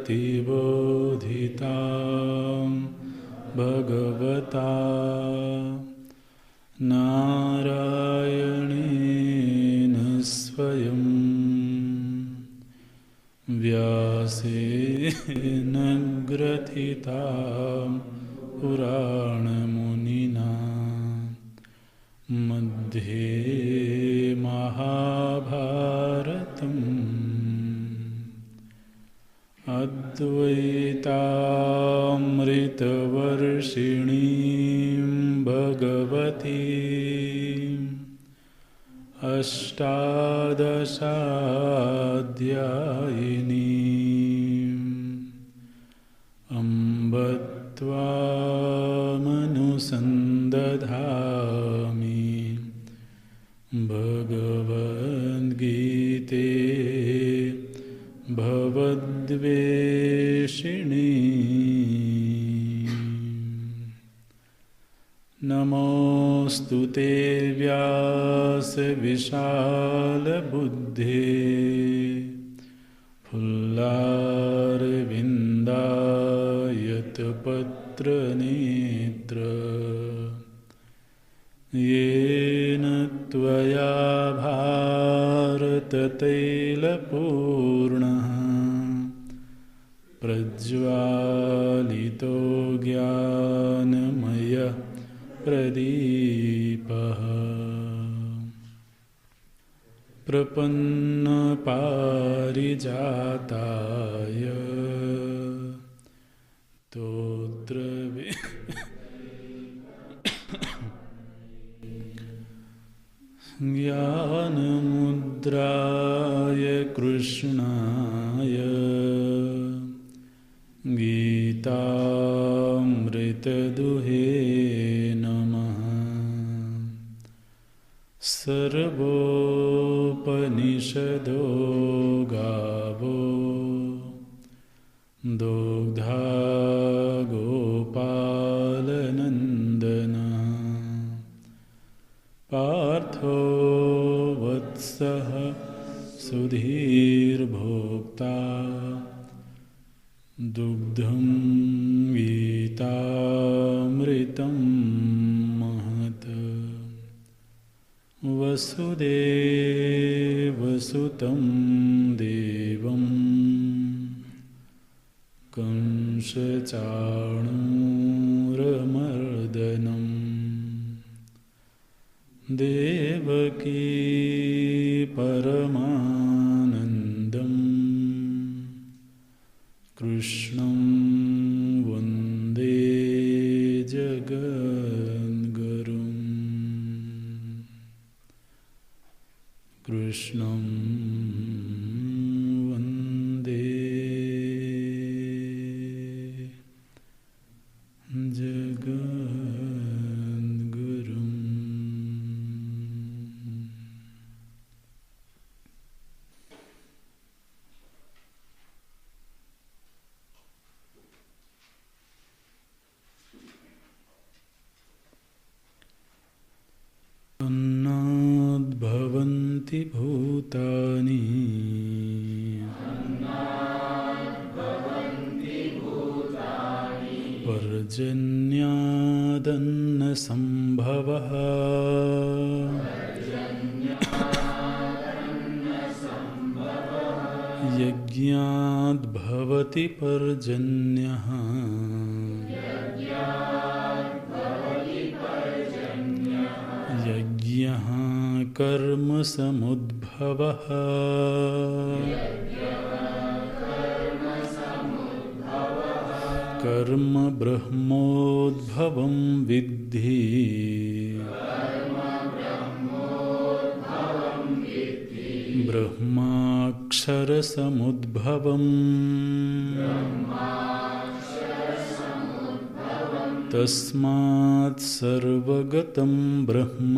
प्रतिबोधितां भगवता नारायणेन स्वयं व्यासेन ग्रथितां पुराणमुनिना मध्ये महाभारतम् अद्वैतामृतवर्षिणीं भगवतीम् अष्टादशाध्यायिनीम् अम्ब त्वामनुसन्दधामि भगवद्गीते भवद्वेषिणी। नमोऽस्तु ते व्यासविशालबुद्धे फुल्लारविन्दायतपत्रनेत्र येन त्वया भारततैलपूर्णः प्रज्वालितो ज्ञानमयः प्रदीपः प्रपन्नपारिजाताय ज्ञानमुद्राय कृष्णाय गीतामृतदुहे नमः। सर्वोपनिषदो गावो दुग्धा गोपालनन्दनः पार्थो वत्सः सुधीर्भोक्ता दुग्धं गीतामृतं महत्। वसुदेवसुतं देवं कंसचाणूरमर्दनं देवकी परमानन्दं कृष्णं वन्दे जगद्गुरुम्। कृष्णं वन्दे जगद्गुरुम्। अन्नाद्भवन्ति भूतानि पर्जन्यादन्नसम्भवः यज्ञाद्भवति पर्जन्यः यज्ञः कर्मसमुद्भवः कर्म ब्रह्मोद्भवं विद्धि ब्रह्माक्षरसमुद्भवम् तस्मात् सर्वगतं ब्रह्म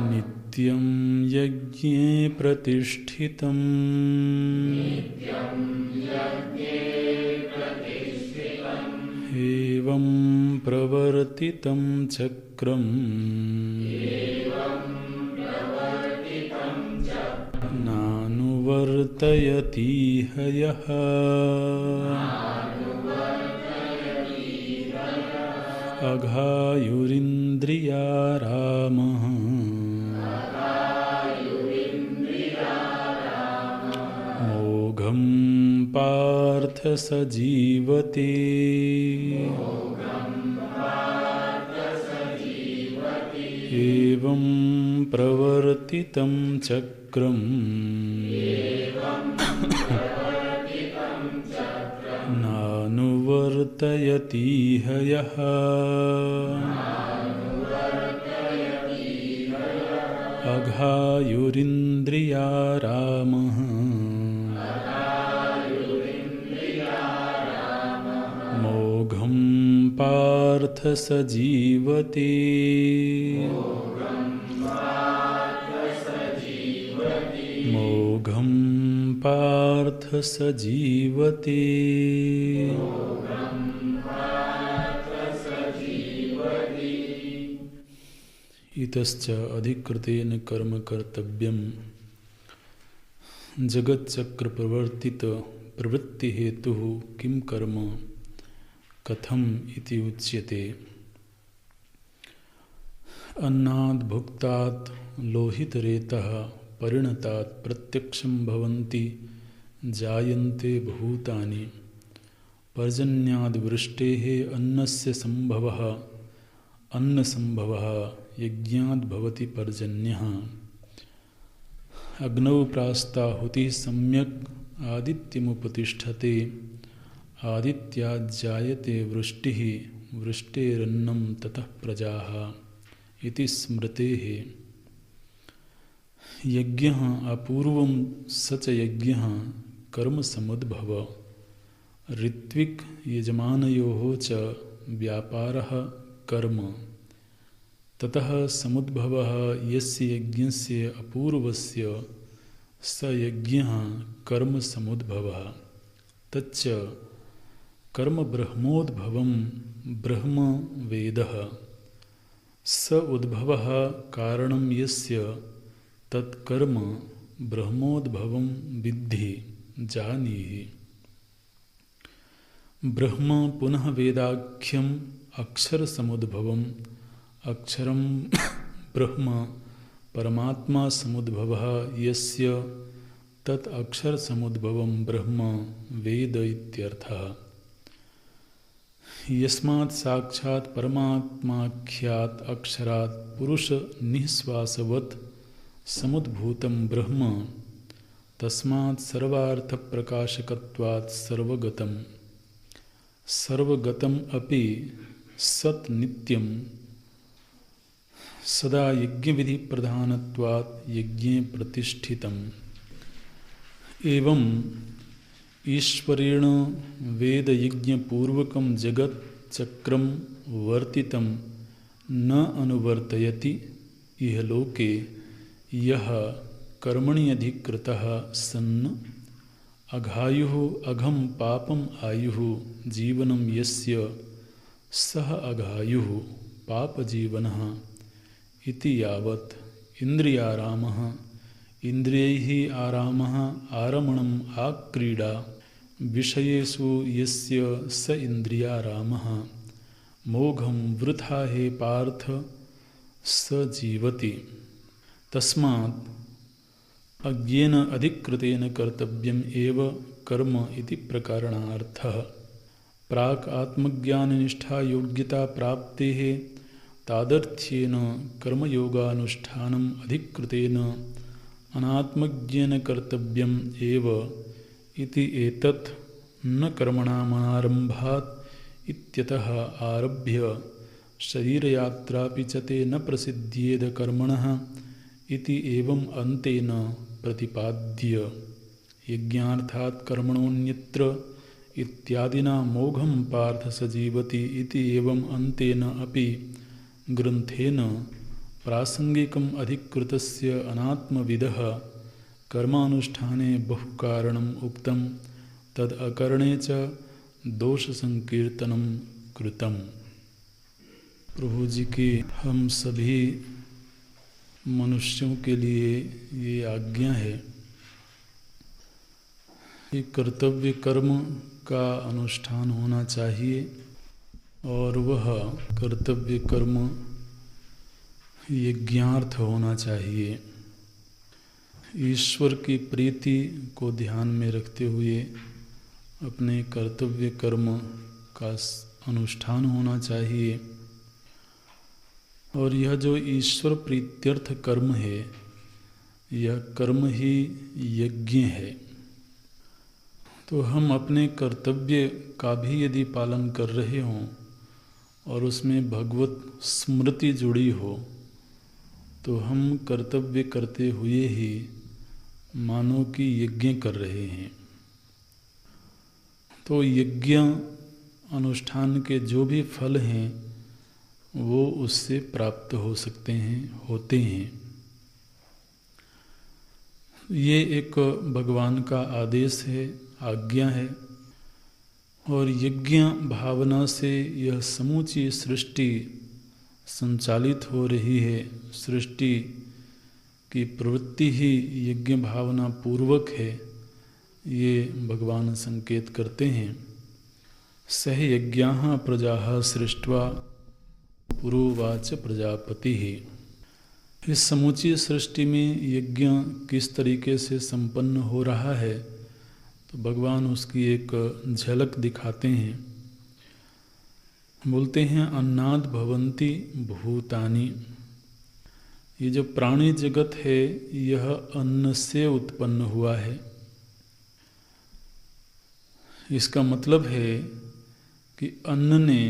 नित्यं यज्ञे प्रतिष्ठितम्। एवं प्रवर्तितं चक्रम् नानुवर्तयतीह यः अघायुरिन्द्रियारामः मोघं पार्थ स जीवति एवं प्रवर्तितं चक्रम् नानुवर्तयतीह यः अघायुरिन्द्रियारामः मोघं पार्थ स जीवति मोघं पार्थ स जीवति इतश्च अधिकृतेन कर्म कर्तव्यं जगच्चक्र प्रवर्तित प्रवृत्ति हेतु किं कर्म कथम इति उच्यते। अन्नाद् भुक्तात् लोहितरेतः परिणतात् प्रत्यक्षं भवन्ति जायन्ते भूतानि पर्जन्याद् वृष्टेः अन्नस्य संभवः अन्नसंभवः यज्ञाद् भवति पर्जन्यः अग्नौ प्रास्ताहुतिः सम्यक् आदित्यमुपतिष्ठते आदित्याज्जायते वृष्टिः वृष्टेरन्नं ततः प्रजाः इति स्मृतेः। यज्ञः अपूर्वं स च यज्ञः कर्म समुद्भव ऋत्विक यजमानयोः च व्यापारः कर्म ततः समुद्भवः यस्य यज्ञस्य अपूर्वस्य स यज्ञः कर्म समुद्भवः तच्च कर्म ब्रह्मोद्भवं ब्रह्म वेदः स उद्भवः कारणं यस्य तत्कर्म ब्रह्मोद्भवं विद्धि जानीहि। ब्रह्म पुनः वेदाख्यम् अक्षर समुद्भवम् अक्षरं ब्रह्म परमात्मा समुद्भवः यस्य तत् अक्षर समुद्भवं ब्रह्म वेद इत्यर्थः। यस्मात् साक्षात् परमात्माख्यात् अक्षरात् पुरुष निःश्वासवत् समुद्भूतं ब्रह्म तस्मात् सर्वार्थ प्रकाशकत्वात् सर्वगतं सर्वगतम् अपि सत् नित्यं सदा यज्ञविधि प्रधानत्वात् यज्ञे प्रतिष्ठितम्। एवं ईश्वरेण वेद यज्ञ पूर्वकं जगत् चक्रं वर्तितं न अनुवर्तयति इह लोके यः कर्मणि अधिकृतः सन् अघायुः अघं पापम् आयुः जीवनं यस्य सः अघायुः पापजीवनः इति यावत् इन्द्रियारामः इन्द्रियैः आरामः आरमणम् आक्रीडा विषयेषु यस्य स इन्द्रियारामः मोघं वृथा हे पार्थ स जीवति। तस्मात् अज्ञेन अधिकृतेन कर्तव्यम् एव कर्म इति प्रकारणार्थः। प्राक् आत्मज्ञाननिष्ठा योग्यता प्राप्तेः तादर्थ्येन कर्मयोगानुष्ठानम् अधिकृतेन अनात्मज्ञेन कर्तव्यम् एव इति एतत् न कर्मणामारम्भात् इत्यतः आरभ्य शरीरयात्रापि च ते न प्रसिद्ध्येद कर्मणः इति एवम् अन्तेन प्रतिपाद्य यज्ञार्थात् कर्मणोऽन्यत्र इत्यादिना मोघं पार्थ स जीवति इति एवम् अन्तेन अपि ग्रन्थेन प्रासंगिकम् अधिकृतस्य अनात्मविदः कर्मानुष्ठाने बहुकारणम् उक्तं तद् अकरणे च दोषसंकीर्तनं कृतम्। प्रभु जी की हम सभी मनुष्यों के लिए ये आज्ञा है कि कर्तव्य कर्म का अनुष्ठान होना चाहिए और वह कर्तव्य कर्म यज्ञार्थ होना चाहिए। ईश्वर की प्रीति को ध्यान में रखते हुए अपने कर्तव्य कर्म का अनुष्ठान होना चाहिए। और यह जो ईश्वर प्रीत्यर्थ कर्म है, यह कर्म ही यज्ञ है। तो हम अपने कर्तव्य का भी यदि पालन कर रहे हों और उसमें भगवत स्मृति जुड़ी हो, तो हम कर्तव्य करते हुए ही मानो कि यज्ञ कर रहे हैं। तो यज्ञ अनुष्ठान के जो भी फल हैं वो उससे प्राप्त हो सकते हैं, होते हैं। ये एक भगवान का आदेश है, आज्ञा है। और यज्ञ भावना से यह समूची सृष्टि संचालित हो रही है। सृष्टि की प्रवृत्ति ही यज्ञ भावना पूर्वक है, ये भगवान संकेत करते हैं। सह यज्ञाः प्रजाः सृष्ट्वा पुरोवाच प्रजापति ही। इस समूची सृष्टि में यज्ञ किस तरीके से संपन्न हो रहा है, तो भगवान उसकी एक झलक दिखाते हैं। बोलते हैं अन्नाद भवन्ति भूतानि। ये जो प्राणी जगत है यह अन्न से उत्पन्न हुआ है। इसका मतलब है कि अन्न ने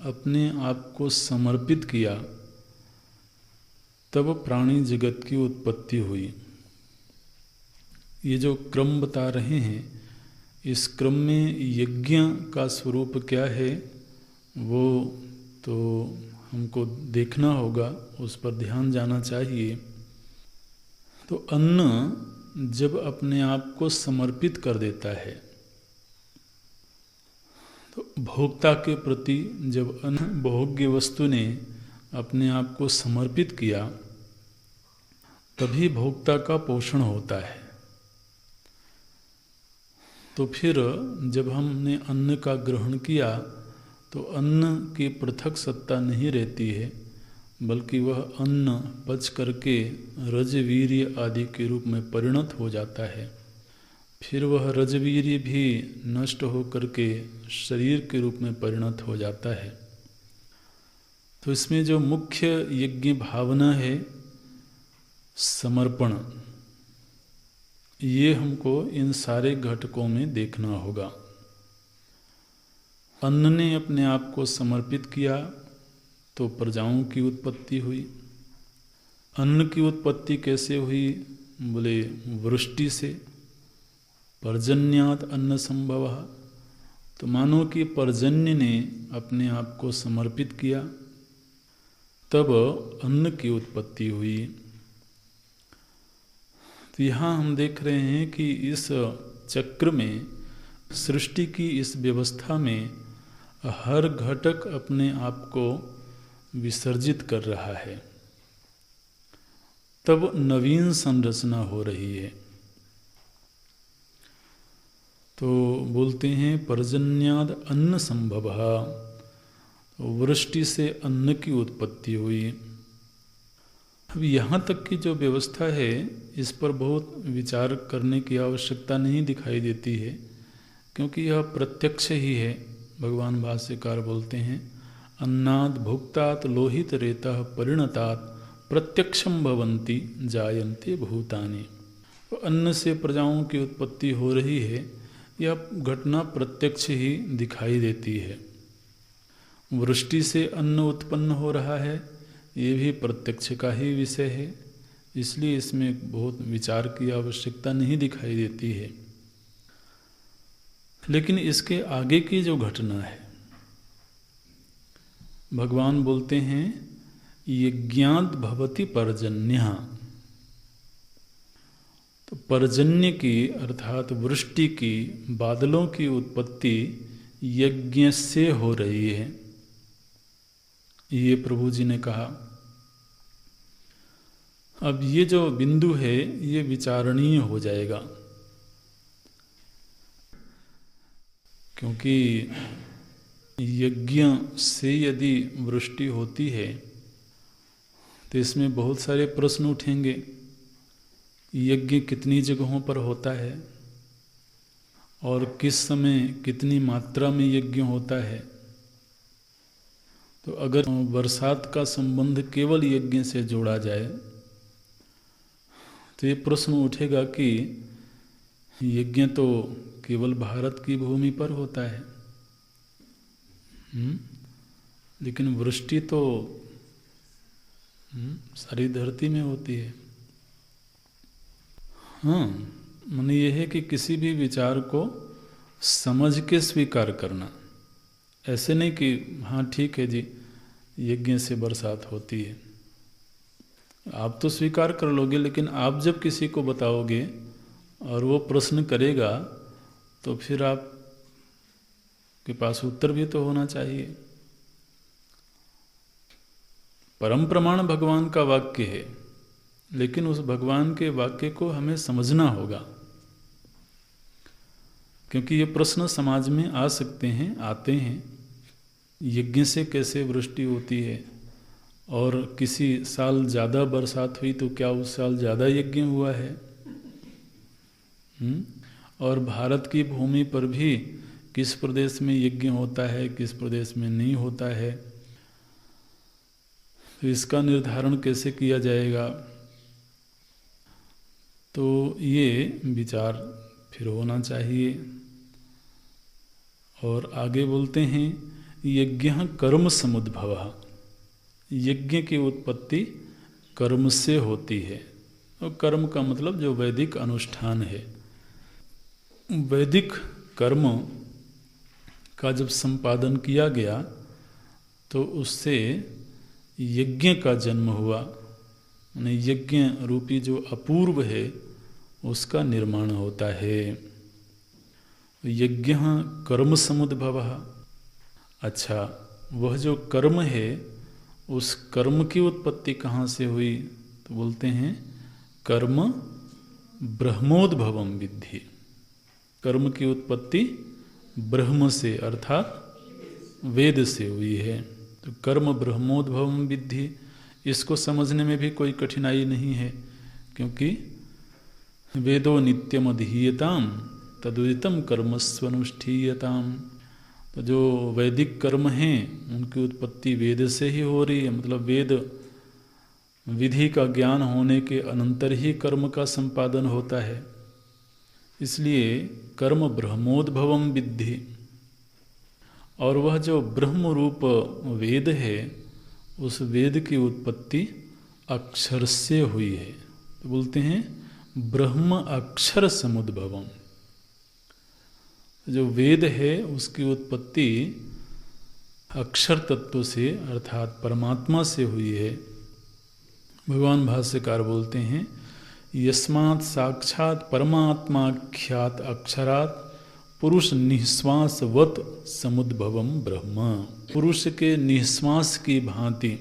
अपने आप को समर्पित किया, तब प्राणी जगत की उत्पत्ति हुई। ये जो क्रम बता रहे हैं, इस क्रम में यज्ञ का स्वरूप क्या है वो तो हमको देखना होगा, उस पर ध्यान जाना चाहिए। तो अन्न जब अपने आप को समर्पित कर देता है, तो भोक्ता के प्रति जब अन्न भोग्य वस्तु ने अपने आप को समर्पित किया, तभी भोक्ता का पोषण होता है। तो फिर जब हमने अन्न का ग्रहण किया तो अन्न की पृथक सत्ता नहीं रहती है, बल्कि वह अन्न पच करके रजवीर्य आदि के रूप में परिणत हो जाता है। फिर वह रजवीर्य भी नष्ट होकर के शरीर के रूप में परिणत हो जाता है। तो इसमें जो मुख्य यज्ञ भावना है समर्पण, ये हमको इन सारे घटकों में देखना होगा। अन्न ने अपने आप को समर्पित किया तो प्रजाओं की उत्पत्ति हुई। अन्न की उत्पत्ति कैसे हुई? बोले वृष्टि से, पर्जन्यात् अन्न संभवः। तो मानो कि पर्जन्य ने अपने आप को समर्पित किया, तब अन्न की उत्पत्ति हुई। तो यहाँ हम देख रहे हैं कि इस चक्र में, सृष्टि की इस व्यवस्था में हर घटक अपने आप को विसर्जित कर रहा है, तब नवीन संरचना हो रही है। तो बोलते हैं पर्जन्याद अन्न संभवः, वृष्टि से अन्न की उत्पत्ति हुई। अब यहाँ तक की जो व्यवस्था है, इस पर बहुत विचार करने की आवश्यकता नहीं दिखाई देती है, क्योंकि यह प्रत्यक्ष ही है। भगवान भाष्यकार बोलते हैं अन्नाद भुक्तात् लोहित रेतः परिणतात् प्रत्यक्षम भवन्ति जायन्ते भूतानि। तो अन्न से प्रजाओं की उत्पत्ति हो रही है, यह घटना प्रत्यक्ष ही दिखाई देती है। वृष्टि से अन्न उत्पन्न हो रहा है, ये भी प्रत्यक्ष का ही विषय है, इसलिए इसमें बहुत विचार की आवश्यकता नहीं दिखाई देती है। लेकिन इसके आगे की जो घटना है, भगवान बोलते हैं यज्ञात् भवति पर्जन्यः। तो पर्जन्य की अर्थात वृष्टि की, बादलों की उत्पत्ति यज्ञ से हो रही है, ये प्रभु जी ने कहा। अब ये जो बिंदु है ये विचारणीय हो जाएगा। क्योंकि यज्ञ से यदि वृष्टि होती है तो इसमें बहुत सारे प्रश्न उठेंगे। यज्ञ कितनी जगहों पर होता है और किस समय कितनी मात्रा में यज्ञ होता है। तो अगर बरसात का संबंध केवल यज्ञ से जोड़ा जाए तो ये प्रश्न उठेगा कि यज्ञ तो केवल भारत की भूमि पर होता है, लेकिन वृष्टि तो सारी धरती में होती है। हाँ, माने ये है कि किसी भी विचार को समझ के स्वीकार करना, ऐसे नहीं कि हाँ ठीक है जी यज्ञ से बरसात होती है, आप तो स्वीकार कर लोगे, लेकिन आप जब किसी को बताओगे और वो प्रश्न करेगा तो फिर आप के पास उत्तर भी तो होना चाहिए। परम प्रमाण भगवान का वाक्य है, लेकिन उस भगवान के वाक्य को हमें समझना होगा, क्योंकि ये प्रश्न समाज में आ सकते हैं, आते हैं। यज्ञ से कैसे वृष्टि होती है, और किसी साल ज़्यादा बरसात हुई तो क्या उस साल ज़्यादा यज्ञ हुआ है? और भारत की भूमि पर भी किस प्रदेश में यज्ञ होता है, किस प्रदेश में नहीं होता है, तो इसका निर्धारण कैसे किया जाएगा? तो ये विचार फिर होना चाहिए। और आगे बोलते हैं यज्ञ कर्म समुद्भवः, यज्ञ की उत्पत्ति कर्म से होती है। और कर्म का मतलब जो वैदिक अनुष्ठान है, वैदिक कर्म का जब संपादन किया गया तो उससे यज्ञ का जन्म हुआ, यानी यज्ञ रूपी जो अपूर्व है उसका निर्माण होता है। यज्ञ कर्म समुद्भवः, अच्छा वह जो कर्म है उस कर्म की उत्पत्ति कहाँ से हुई? तो बोलते हैं कर्म ब्रह्मोद्भवम विद्धि, कर्म की उत्पत्ति ब्रह्म से अर्थात वेद से हुई है। तो कर्म ब्रह्मोद्भवम विद्धि, इसको समझने में भी कोई कठिनाई नहीं है, क्योंकि वेदो नित्यम अधीयताम तदुदितम कर्मस्वनुष्ठीयताम। तो जो वैदिक कर्म हैं उनकी उत्पत्ति वेद से ही हो रही है, मतलब वेद विधि का ज्ञान होने के अनंतर ही कर्म का संपादन होता है। इसलिए कर्म ब्रह्मोद्भवम विद्धि, और वह जो ब्रह्म रूप वेद है उस वेद की उत्पत्ति अक्षर से हुई है। तो बोलते हैं ब्रह्म अक्षर समुद्भवम, जो वेद है उसकी उत्पत्ति अक्षर तत्व से अर्थात परमात्मा से हुई है। भगवान भाष्यकार बोलते हैं यस्मात् साक्षात् परमात्माख्यात अक्षरात् पुरुष निःश्वासवत् समुद्भवम ब्रह्म, पुरुष के निःश्वास की भांति,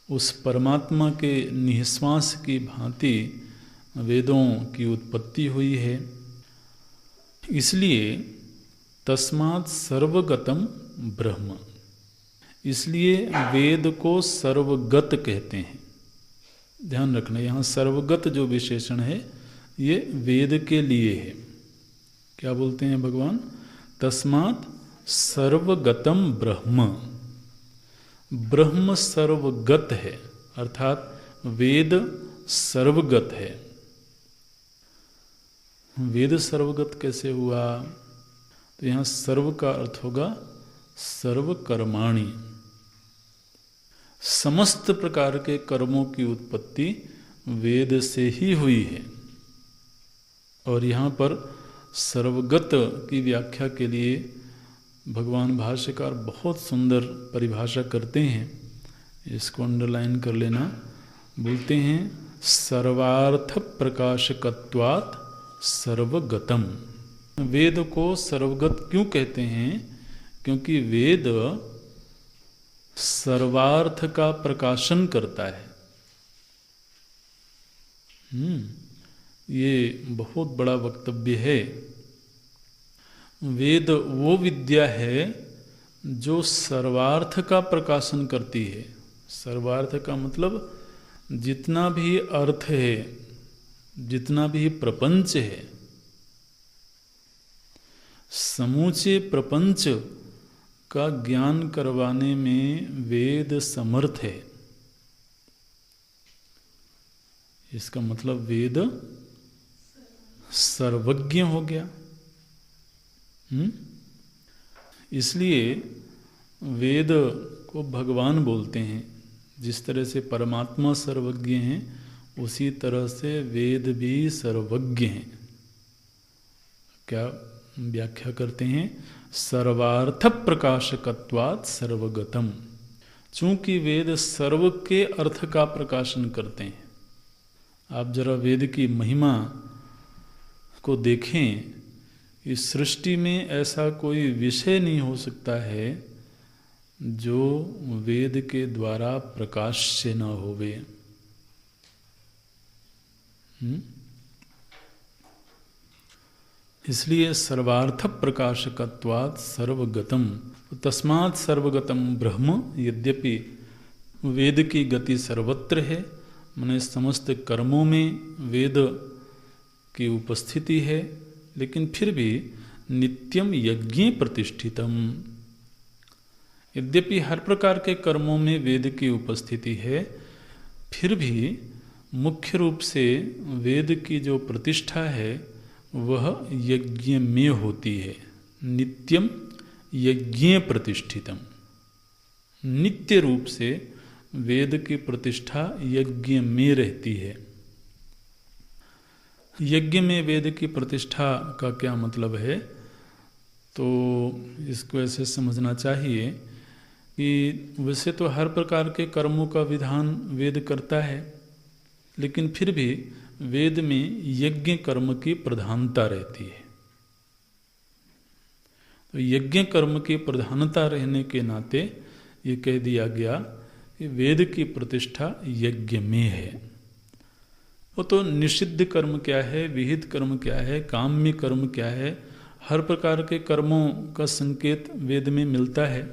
उस परमात्मा के निःश्वास की भांति वेदों की उत्पत्ति हुई है। इसलिए तस्मात् सर्वगतम ब्रह्म, इसलिए वेद को सर्वगत कहते हैं। ध्यान रखना, यहाँ सर्वगत जो विशेषण है ये वेद के लिए है। क्या बोलते हैं भगवान? तस्मात् सर्वगतम ब्रह्म, ब्रह्म सर्वगत है अर्थात वेद सर्वगत है। वेद सर्वगत कैसे हुआ? तो यहाँ सर्व का अर्थ होगा सर्वकर्माणि, समस्त प्रकार के कर्मों की उत्पत्ति वेद से ही हुई है। और यहाँ पर सर्वगत की व्याख्या के लिए भगवान भाष्यकार बहुत सुंदर परिभाषा करते हैं, इसको अंडरलाइन कर लेना। बोलते हैं सर्वार्थ प्रकाशकत्वात् सर्वगतम। वेद को सर्वगत क्यों कहते हैं? क्योंकि वेद सर्वार्थ का प्रकाशन करता है। ये बहुत बड़ा वक्तव्य है। वेद वो विद्या है जो सर्वार्थ का प्रकाशन करती है। सर्वार्थ का मतलब जितना भी अर्थ है, जितना भी प्रपंच है, समूचे प्रपंच का ज्ञान करवाने में वेद समर्थ है। इसका मतलब वेद सर्वज्ञ हो गया। इसलिए वेद को भगवान बोलते हैं। जिस तरह से परमात्मा सर्वज्ञ हैं, उसी तरह से वेद भी सर्वज्ञ हैं। क्या व्याख्या करते हैं? सर्वार्थ प्रकाशकत्वात् सर्वगतम। चूंकि वेद सर्व के अर्थ का प्रकाशन करते हैं। आप जरा वेद की महिमा को देखें। इस सृष्टि में ऐसा कोई विषय नहीं हो सकता है जो वेद के द्वारा प्रकाश्य न होवे। इसलिए सर्वार्थ प्रकाशकत्वात् सर्वगतम। तस्मात् सर्वगतम ब्रह्म। यद्यपि वेद की गति सर्वत्र है, माने समस्त कर्मों में वेद की उपस्थिति है, लेकिन फिर भी नित्यम यज्ञे प्रतिष्ठितम। यद्यपि हर प्रकार के कर्मों में वेद की उपस्थिति है, फिर भी मुख्य रूप से वेद की जो प्रतिष्ठा है वह यज्ञ में होती है। नित्यम यज्ञे प्रतिष्ठितम। नित्य रूप से वेद की प्रतिष्ठा यज्ञ में रहती है। यज्ञ में वेद की प्रतिष्ठा का क्या मतलब है? तो इसको ऐसे समझना चाहिए कि वैसे तो हर प्रकार के कर्मों का विधान वेद करता है, लेकिन फिर भी वेद में यज्ञ कर्म की प्रधानता रहती है। तो यज्ञ कर्म की प्रधानता रहने के नाते ये कह दिया गया कि वेद की प्रतिष्ठा यज्ञ में है। वो तो निषिद्ध कर्म क्या है, विहित कर्म क्या है, काम्य कर्म क्या है, हर प्रकार के कर्मों का संकेत वेद में मिलता है।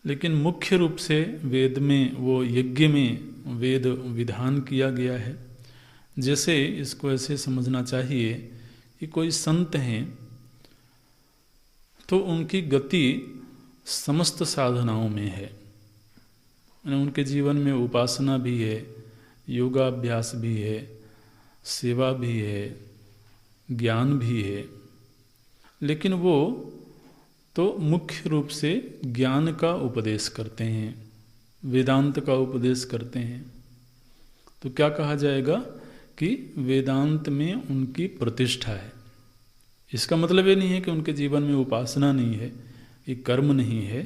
लेकिन मुख्य रूप से वेद में, वो यज्ञ में वेद विधान किया गया है। जैसे इसको ऐसे समझना चाहिए कि कोई संत हैं तो उनकी गति समस्त साधनाओं में है। उनके जीवन में उपासना भी है, योगाभ्यास भी है, सेवा भी है, ज्ञान भी है, लेकिन वो तो मुख्य रूप से ज्ञान का उपदेश करते हैं, वेदांत का उपदेश करते हैं। तो क्या कहा जाएगा कि वेदांत में उनकी प्रतिष्ठा है। इसका मतलब ये नहीं है कि उनके जीवन में उपासना नहीं है, ये कर्म नहीं है,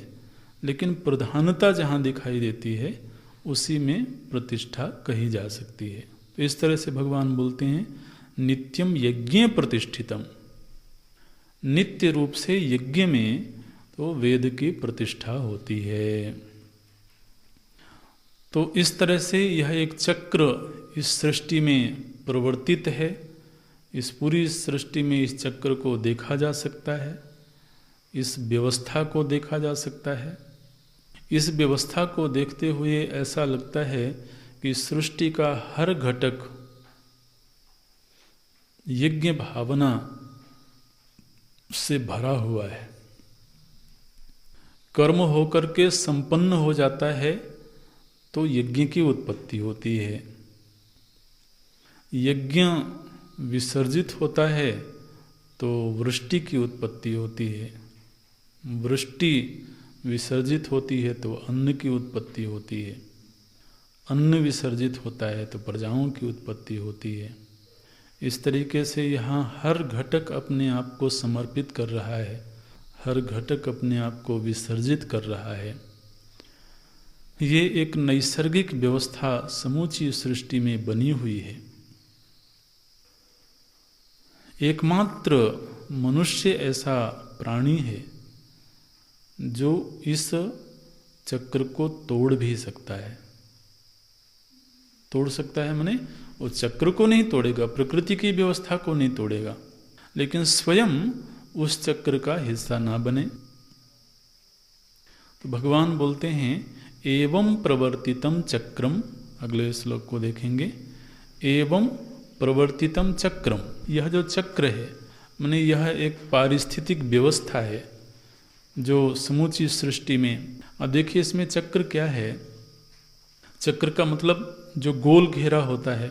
लेकिन प्रधानता जहाँ दिखाई देती है उसी में प्रतिष्ठा कही जा सकती है। तो इस तरह से भगवान बोलते हैं नित्यम यज्ञ प्रतिष्ठितम। नित्य रूप से यज्ञ में तो वेद की प्रतिष्ठा होती है। तो इस तरह से यह एक चक्र इस सृष्टि में प्रवर्तित है। इस पूरी सृष्टि में इस चक्र को देखा जा सकता है, इस व्यवस्था को देखा जा सकता है। इस व्यवस्था को देखते हुए ऐसा लगता है कि सृष्टि का हर घटक यज्ञ भावना से भरा हुआ है। कर्म होकर के संपन्न हो जाता है तो यज्ञ की उत्पत्ति होती है। यज्ञ विसर्जित होता है तो वृष्टि की उत्पत्ति होती है। वृष्टि विसर्जित होती है तो अन्न की उत्पत्ति होती है। अन्न विसर्जित होता है तो प्रजाओं की उत्पत्ति होती है। इस तरीके से यहाँ हर घटक अपने आप को समर्पित कर रहा है, हर घटक अपने आप को विसर्जित कर रहा है। ये एक नैसर्गिक व्यवस्था समूची सृष्टि में बनी हुई है। एकमात्र मनुष्य ऐसा प्राणी है जो इस चक्र को तोड़ भी सकता है। तोड़ सकता है माने वो चक्र को नहीं तोड़ेगा, प्रकृति की व्यवस्था को नहीं तोड़ेगा, लेकिन स्वयं उस चक्र का हिस्सा ना बने। तो भगवान बोलते हैं एवं प्रवर्तितम चक्रम, अगले श्लोक को देखेंगे, एवं प्रवर्तितम चक्रम, यह जो चक्र है माने यह एक पारिस्थितिक व्यवस्था है जो समूची सृष्टि में। अब देखिए इसमें चक्र क्या है, चक्र का मतलब जो गोल घेरा होता है।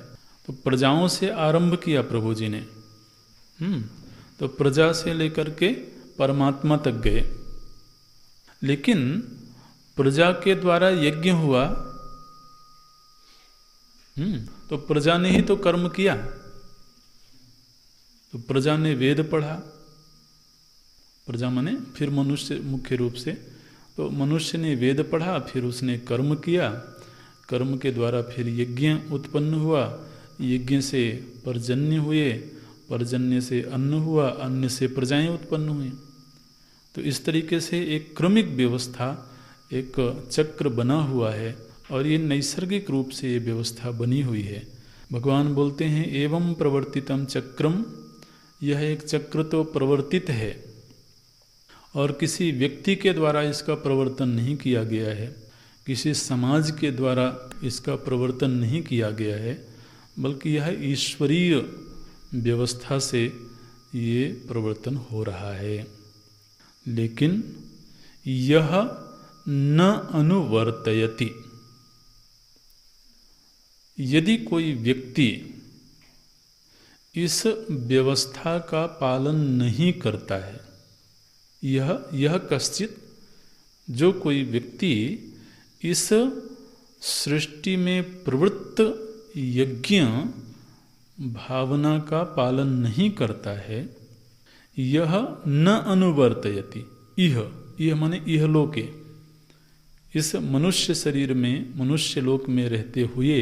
तो प्रजाओं से आरंभ किया प्रभु जी ने, तो प्रजा से लेकर के परमात्मा तक गए, लेकिन प्रजा के द्वारा यज्ञ हुआ, तो प्रजा ने ही तो कर्म किया। तो प्रजा ने वेद पढ़ा, प्रजा माने फिर मनुष्य मुख्य रूप से, तो मनुष्य ने वेद पढ़ा, फिर उसने कर्म किया, कर्म के द्वारा फिर यज्ञ उत्पन्न हुआ, यज्ञ से पर्जन्य हुए, पर्जन्य से अन्न हुआ, अन्न से प्रजाएं उत्पन्न हुई। तो इस तरीके से एक क्रमिक व्यवस्था, एक चक्र बना हुआ है और ये नैसर्गिक रूप से ये व्यवस्था बनी हुई है। भगवान बोलते हैं एवं प्रवर्तितम चक्रम, यह एक चक्र तो प्रवर्तित है और किसी व्यक्ति के द्वारा इसका प्रवर्तन नहीं किया गया है, किसी समाज के द्वारा इसका प्रवर्तन नहीं किया गया है, बल्कि यह ईश्वरीय व्यवस्था से ये प्रवर्तन हो रहा है। लेकिन यह न अनुवर्तयति, यदि कोई व्यक्ति इस व्यवस्था का पालन नहीं करता है, यह कश्चित, जो कोई व्यक्ति इस सृष्टि में प्रवृत्त यज्ञ भावना का पालन नहीं करता है, यह न अनुवर्तयति, यह माने इहलोके, इस मनुष्य शरीर में मनुष्य लोक में रहते हुए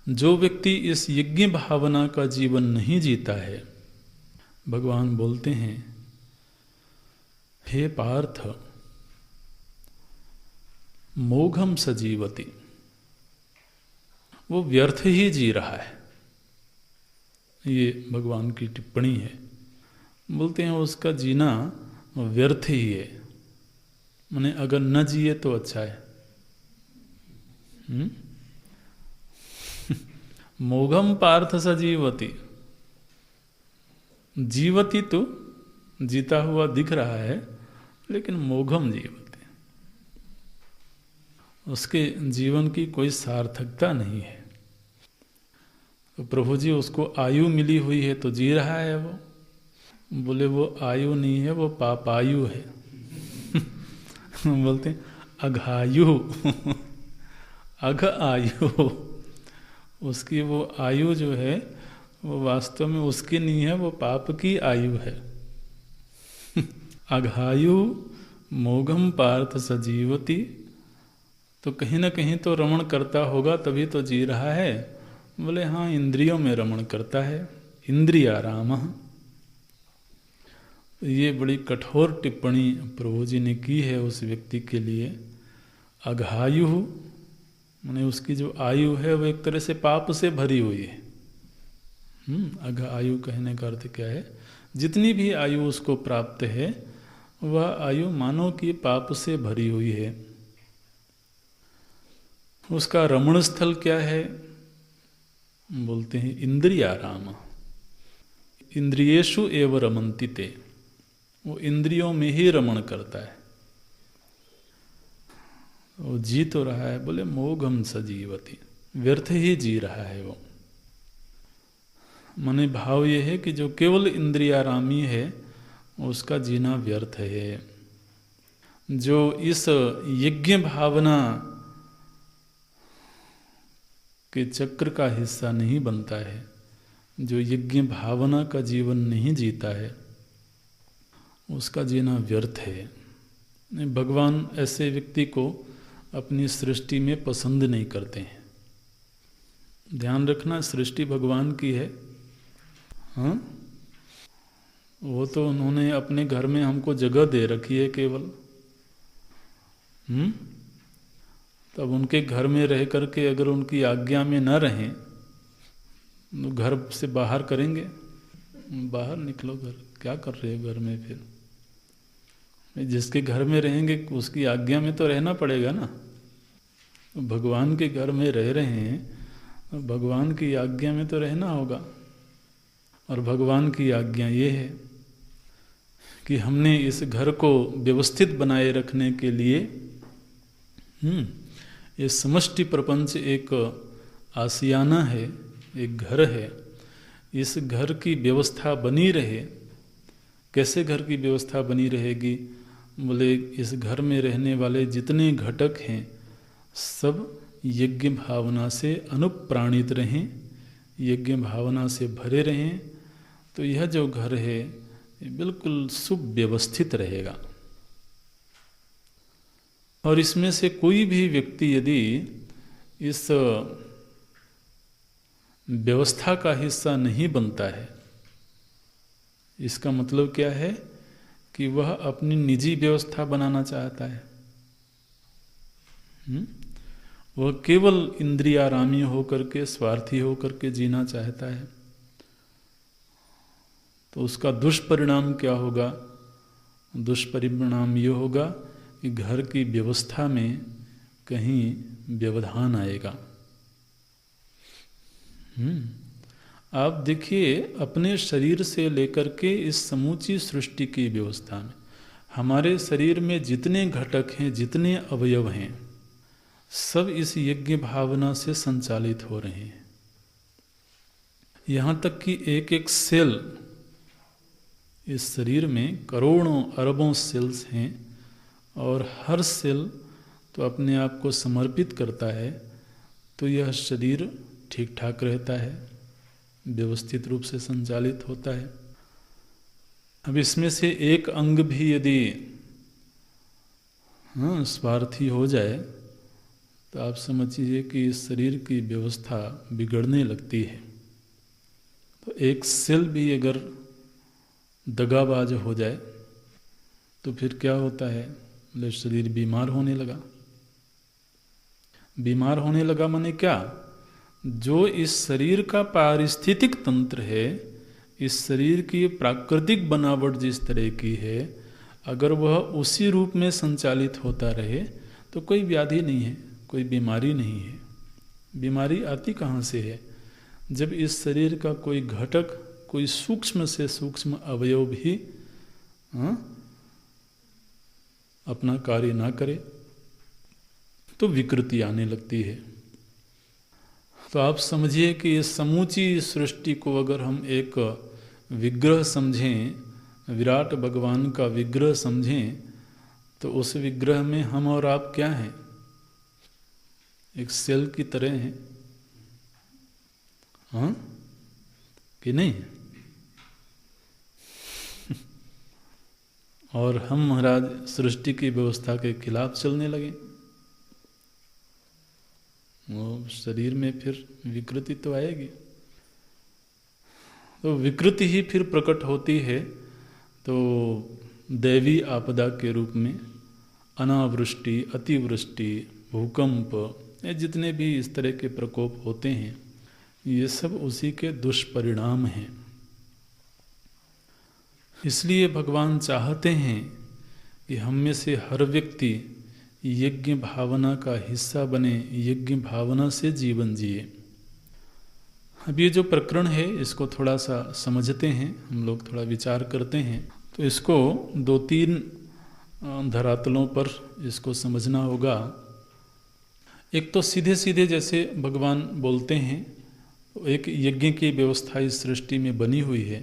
जो व्यक्ति इस यज्ञ भावना का जीवन नहीं जीता है, भगवान बोलते हैं हे पार्थ मोघम सजीवति, वो व्यर्थ ही जी रहा है। ये भगवान की टिप्पणी है। बोलते हैं उसका जीना व्यर्थ ही है, माने अगर न जिए तो अच्छा है। मोघम पार्थ सजीवति, जीवति तो जीता हुआ दिख रहा है, लेकिन मोघम जीवति, उसके जीवन की कोई सार्थकता नहीं है। तो प्रभु जी उसको आयु मिली हुई है तो जी रहा है। वो बोले वो आयु नहीं है, वो पापायु है। बोलते हैं अघायु, अघ आयु, उसकी वो आयु जो है वो वास्तव में उसकी नहीं है, वो पाप की आयु है। अघायु मोघम पार्थ सजीवति, तो कहीं ना कहीं तो रमण करता होगा तभी तो जी रहा है। बोले हाँ, इंद्रियों में रमण करता है, इंद्रियाराम। ये बड़ी कठोर टिप्पणी प्रभु जी ने की है उस व्यक्ति के लिए। अघायु माने उसकी जो आयु है वो एक तरह से पाप से भरी हुई है। अघ आयु कहने का अर्थ क्या है, जितनी भी आयु उसको प्राप्त है वह आयु मानव की पाप से भरी हुई है। उसका रमण स्थल क्या है, बोलते हैं इंद्रियाराम, इंद्रियेषु एव रमन्ति ते, वो इंद्रियों में ही रमण करता है। वो जी तो रहा है, बोले मोघम सजीवति, व्यर्थ ही जी रहा है वो। माने भाव ये है कि जो केवल इंद्रियारामी है उसका जीना व्यर्थ है। जो इस यज्ञ भावना के चक्र का हिस्सा नहीं बनता है, जो यज्ञ भावना का जीवन नहीं जीता है, उसका जीना व्यर्थ है। भगवान ऐसे व्यक्ति को अपनी सृष्टि में पसंद नहीं करते हैं। ध्यान रखना, सृष्टि भगवान की है। हाँ, वो तो उन्होंने अपने घर में हमको जगह दे रखी है केवल। तब उनके घर में रह करके अगर उनकी आज्ञा में न रहें तो घर से बाहर करेंगे। बाहर निकलो, घर क्या कर रहे हो घर में? फिर जिसके घर में रहेंगे उसकी आज्ञा में तो रहना पड़ेगा ना। भगवान के घर में रह रहे हैं, भगवान की आज्ञा में तो रहना होगा। और भगवान की आज्ञा ये है कि हमने इस घर को व्यवस्थित बनाए रखने के लिए ये समष्टि प्रपंच एक आशियाना है, एक घर है। इस घर की व्यवस्था बनी रहे। कैसे घर की व्यवस्था बनी रहेगी? बोले इस घर में रहने वाले जितने घटक हैं सब यज्ञ भावना से अनुप्राणित रहें, यज्ञ भावना से भरे रहें, तो यह जो घर है ये बिल्कुल सुव्यवस्थित रहेगा। और इसमें से कोई भी व्यक्ति यदि इस व्यवस्था का हिस्सा नहीं बनता है, इसका मतलब क्या है कि वह अपनी निजी व्यवस्था बनाना चाहता है। वह केवल इंद्रियारामी होकर के, स्वार्थी होकर के जीना चाहता है। तो उसका दुष्परिणाम क्या होगा? दुष्परिणाम ये होगा कि घर की व्यवस्था में कहीं व्यवधान आएगा। आप देखिए अपने शरीर से लेकर के इस समूची सृष्टि की व्यवस्था में हमारे शरीर में जितने घटक हैं, जितने अवयव हैं, सब इस यज्ञ भावना से संचालित हो रहे हैं। यहाँ तक कि एक एक सेल, इस शरीर में करोड़ों अरबों सेल्स हैं और हर सेल तो अपने आप को समर्पित करता है, तो यह शरीर ठीक ठाक रहता है, व्यवस्थित रूप से संचालित होता है। अब इसमें से एक अंग भी यदि स्वार्थी हो जाए तो आप समझिए कि इस शरीर की व्यवस्था बिगड़ने लगती है। तो एक सेल भी अगर दगाबाज हो जाए तो फिर क्या होता है? बोले शरीर बीमार होने लगा। बीमार होने लगा माने क्या? जो इस शरीर का पारिस्थितिक तंत्र है, इस शरीर की प्राकृतिक बनावट जिस तरह की है, अगर वह उसी रूप में संचालित होता रहे तो कोई व्याधि नहीं है, कोई बीमारी नहीं है। बीमारी आती कहाँ से है? जब इस शरीर का कोई घटक, कोई सूक्ष्म से सूक्ष्म अवयव भी अपना कार्य ना करे तो विकृति आने लगती है। तो आप समझिए कि इस समूची सृष्टि को अगर हम एक विग्रह समझें, विराट भगवान का विग्रह समझें, तो उस विग्रह में हम और आप क्या हैं? एक सेल की तरह हैं, हाँ कि नहीं? और हम महाराज सृष्टि की व्यवस्था के खिलाफ चलने लगे, वो शरीर में फिर विकृति तो आएगी। तो विकृति ही फिर प्रकट होती है तो दैवी आपदा के रूप में। अनावृष्टि, अतिवृष्टि, भूकंप, ये जितने भी इस तरह के प्रकोप होते हैं, ये सब उसी के दुष्परिणाम हैं। इसलिए भगवान चाहते हैं कि हम में से हर व्यक्ति यज्ञ भावना का हिस्सा बने, यज्ञ भावना से जीवन जिए। अब ये जो प्रकरण है इसको थोड़ा सा समझते हैं, हम लोग थोड़ा विचार करते हैं। तो इसको 2-3 धरातलों पर इसको समझना होगा। एक तो सीधे सीधे जैसे भगवान बोलते हैं, तो एक यज्ञ की व्यवस्था इस सृष्टि में बनी हुई है।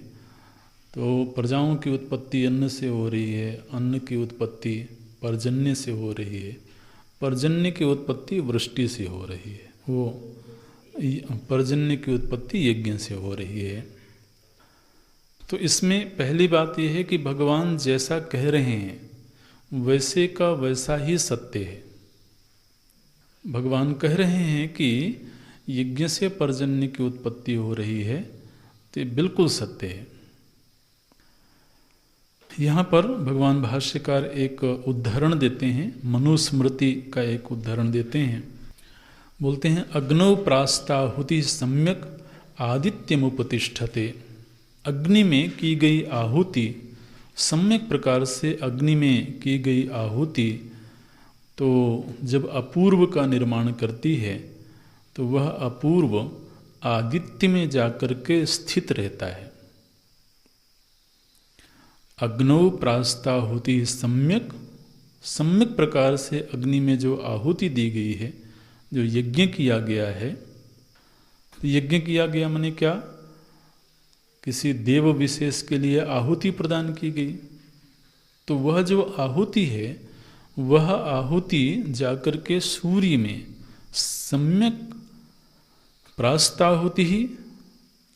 तो प्रजाओं की उत्पत्ति अन्न से हो रही है, अन्न की उत्पत्ति पर्जन्य से हो रही है, पर्जन्य की उत्पत्ति वृष्टि से हो रही है, वो पर्जन्य की उत्पत्ति यज्ञ से हो रही है। तो इसमें पहली बात यह है कि भगवान जैसा कह रहे हैं वैसे का वैसा ही सत्य है। भगवान कह रहे हैं कि यज्ञ से पर्जन्य की उत्पत्ति हो रही है, तो ये बिल्कुल सत्य है। यहाँ पर भगवान भाष्यकार एक उदाहरण देते हैं, मनुस्मृति का एक उदाहरण देते हैं। बोलते हैं अग्नौ प्रास्ताहुति सम्यक आदित्यमुपतिष्ठते। अग्नि में की गई आहुति, सम्यक प्रकार से अग्नि में की गई आहुति तो जब अपूर्व का निर्माण करती है तो वह अपूर्व आदित्य में जाकर के स्थित रहता है। अग्नौ प्रास्ताहुति सम्यक, सम्यक प्रकार से अग्नि में जो आहुति दी गई है, जो यज्ञ किया गया है, तो यज्ञ किया गया माने क्या, किसी देव विशेष के लिए आहुति प्रदान की गई, तो वह जो आहुति है वह आहुति जाकर के सूर्य में सम्यक प्रास्ताहुति ही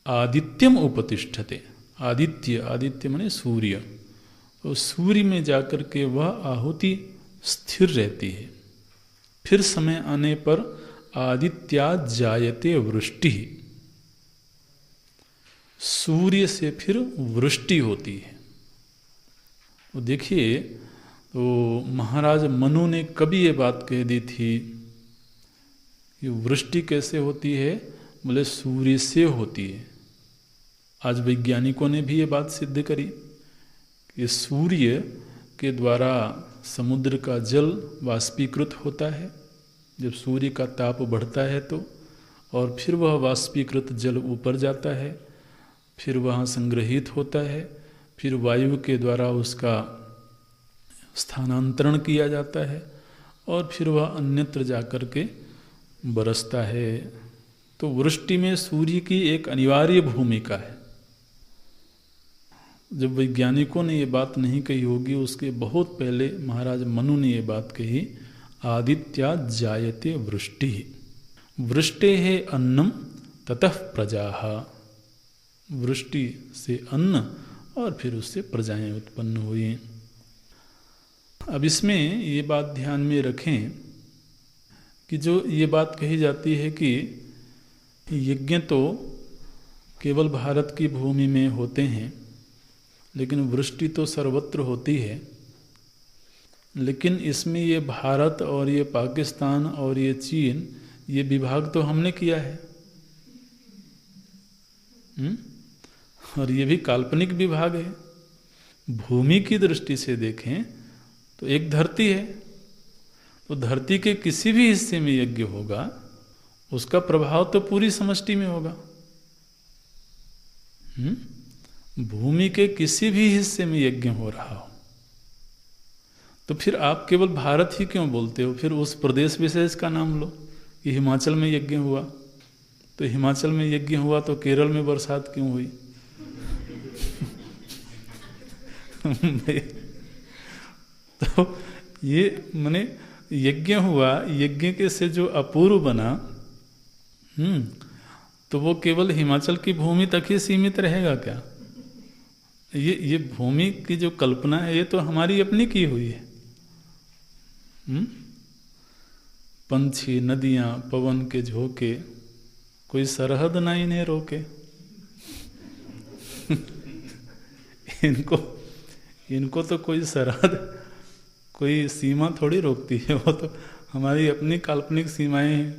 आदित्यम उपतिष्ठते। आदित्य, आदित्य माने सूर्य, तो सूर्य में जाकर के वह आहुति स्थिर रहती है। फिर समय आने पर आदित्यात् जायते वृष्टि, सूर्य से फिर वृष्टि होती है। तो देखिए, तो महाराज मनु ने कभी ये बात कह दी थी कि वृष्टि कैसे होती है, बोले सूर्य से होती है। आज वैज्ञानिकों ने भी ये बात सिद्ध करी कि सूर्य के द्वारा समुद्र का जल वाष्पीकृत होता है जब सूर्य का ताप बढ़ता है तो, और फिर वह वाष्पीकृत जल ऊपर जाता है, फिर वहाँ संग्रहित होता है, फिर वायु के द्वारा उसका स्थानांतरण किया जाता है और फिर वह अन्यत्र जाकर के बरसता है। तो वृष्टि में सूर्य की एक अनिवार्य भूमिका है। जब वैज्ञानिकों ने ये बात नहीं कही होगी, उसके बहुत पहले महाराज मनु ने ये बात कही, आदित्यात् जायते वृष्टि, वृष्टेः अन्नम ततः प्रजाः, वृष्टि से अन्न और फिर उससे प्रजाएं उत्पन्न हुई। अब इसमें ये बात ध्यान में रखें कि जो ये बात कही जाती है कि यज्ञ तो केवल भारत की भूमि में होते हैं, लेकिन वृष्टि तो सर्वत्र होती है, लेकिन इसमें ये भारत और ये पाकिस्तान और ये चीन, ये विभाग तो हमने किया है। और ये भी काल्पनिक विभाग है। भूमि की दृष्टि से देखें तो एक धरती है, तो धरती के किसी भी हिस्से में यज्ञ होगा उसका प्रभाव तो पूरी समष्टि में होगा। भूमि के किसी भी हिस्से में यज्ञ हो रहा हो तो फिर आप केवल भारत ही क्यों बोलते हो? फिर उस प्रदेश विशेष का नाम लो कि हिमाचल में यज्ञ हुआ, तो हिमाचल में यज्ञ हुआ तो केरल में बरसात क्यों हुई? तो ये माने यज्ञ हुआ, यज्ञ के से जो अपूर्व बना, तो वो केवल हिमाचल की भूमि तक ही सीमित रहेगा क्या? ये भूमि की जो कल्पना है ये तो हमारी अपनी की हुई है। पंछी, नदियां, पवन के झोंके, कोई सरहद ना इन्हें रोके। इनको तो कोई सरहद, कोई सीमा थोड़ी रोकती है, वो तो हमारी अपनी काल्पनिक सीमाएं हैं।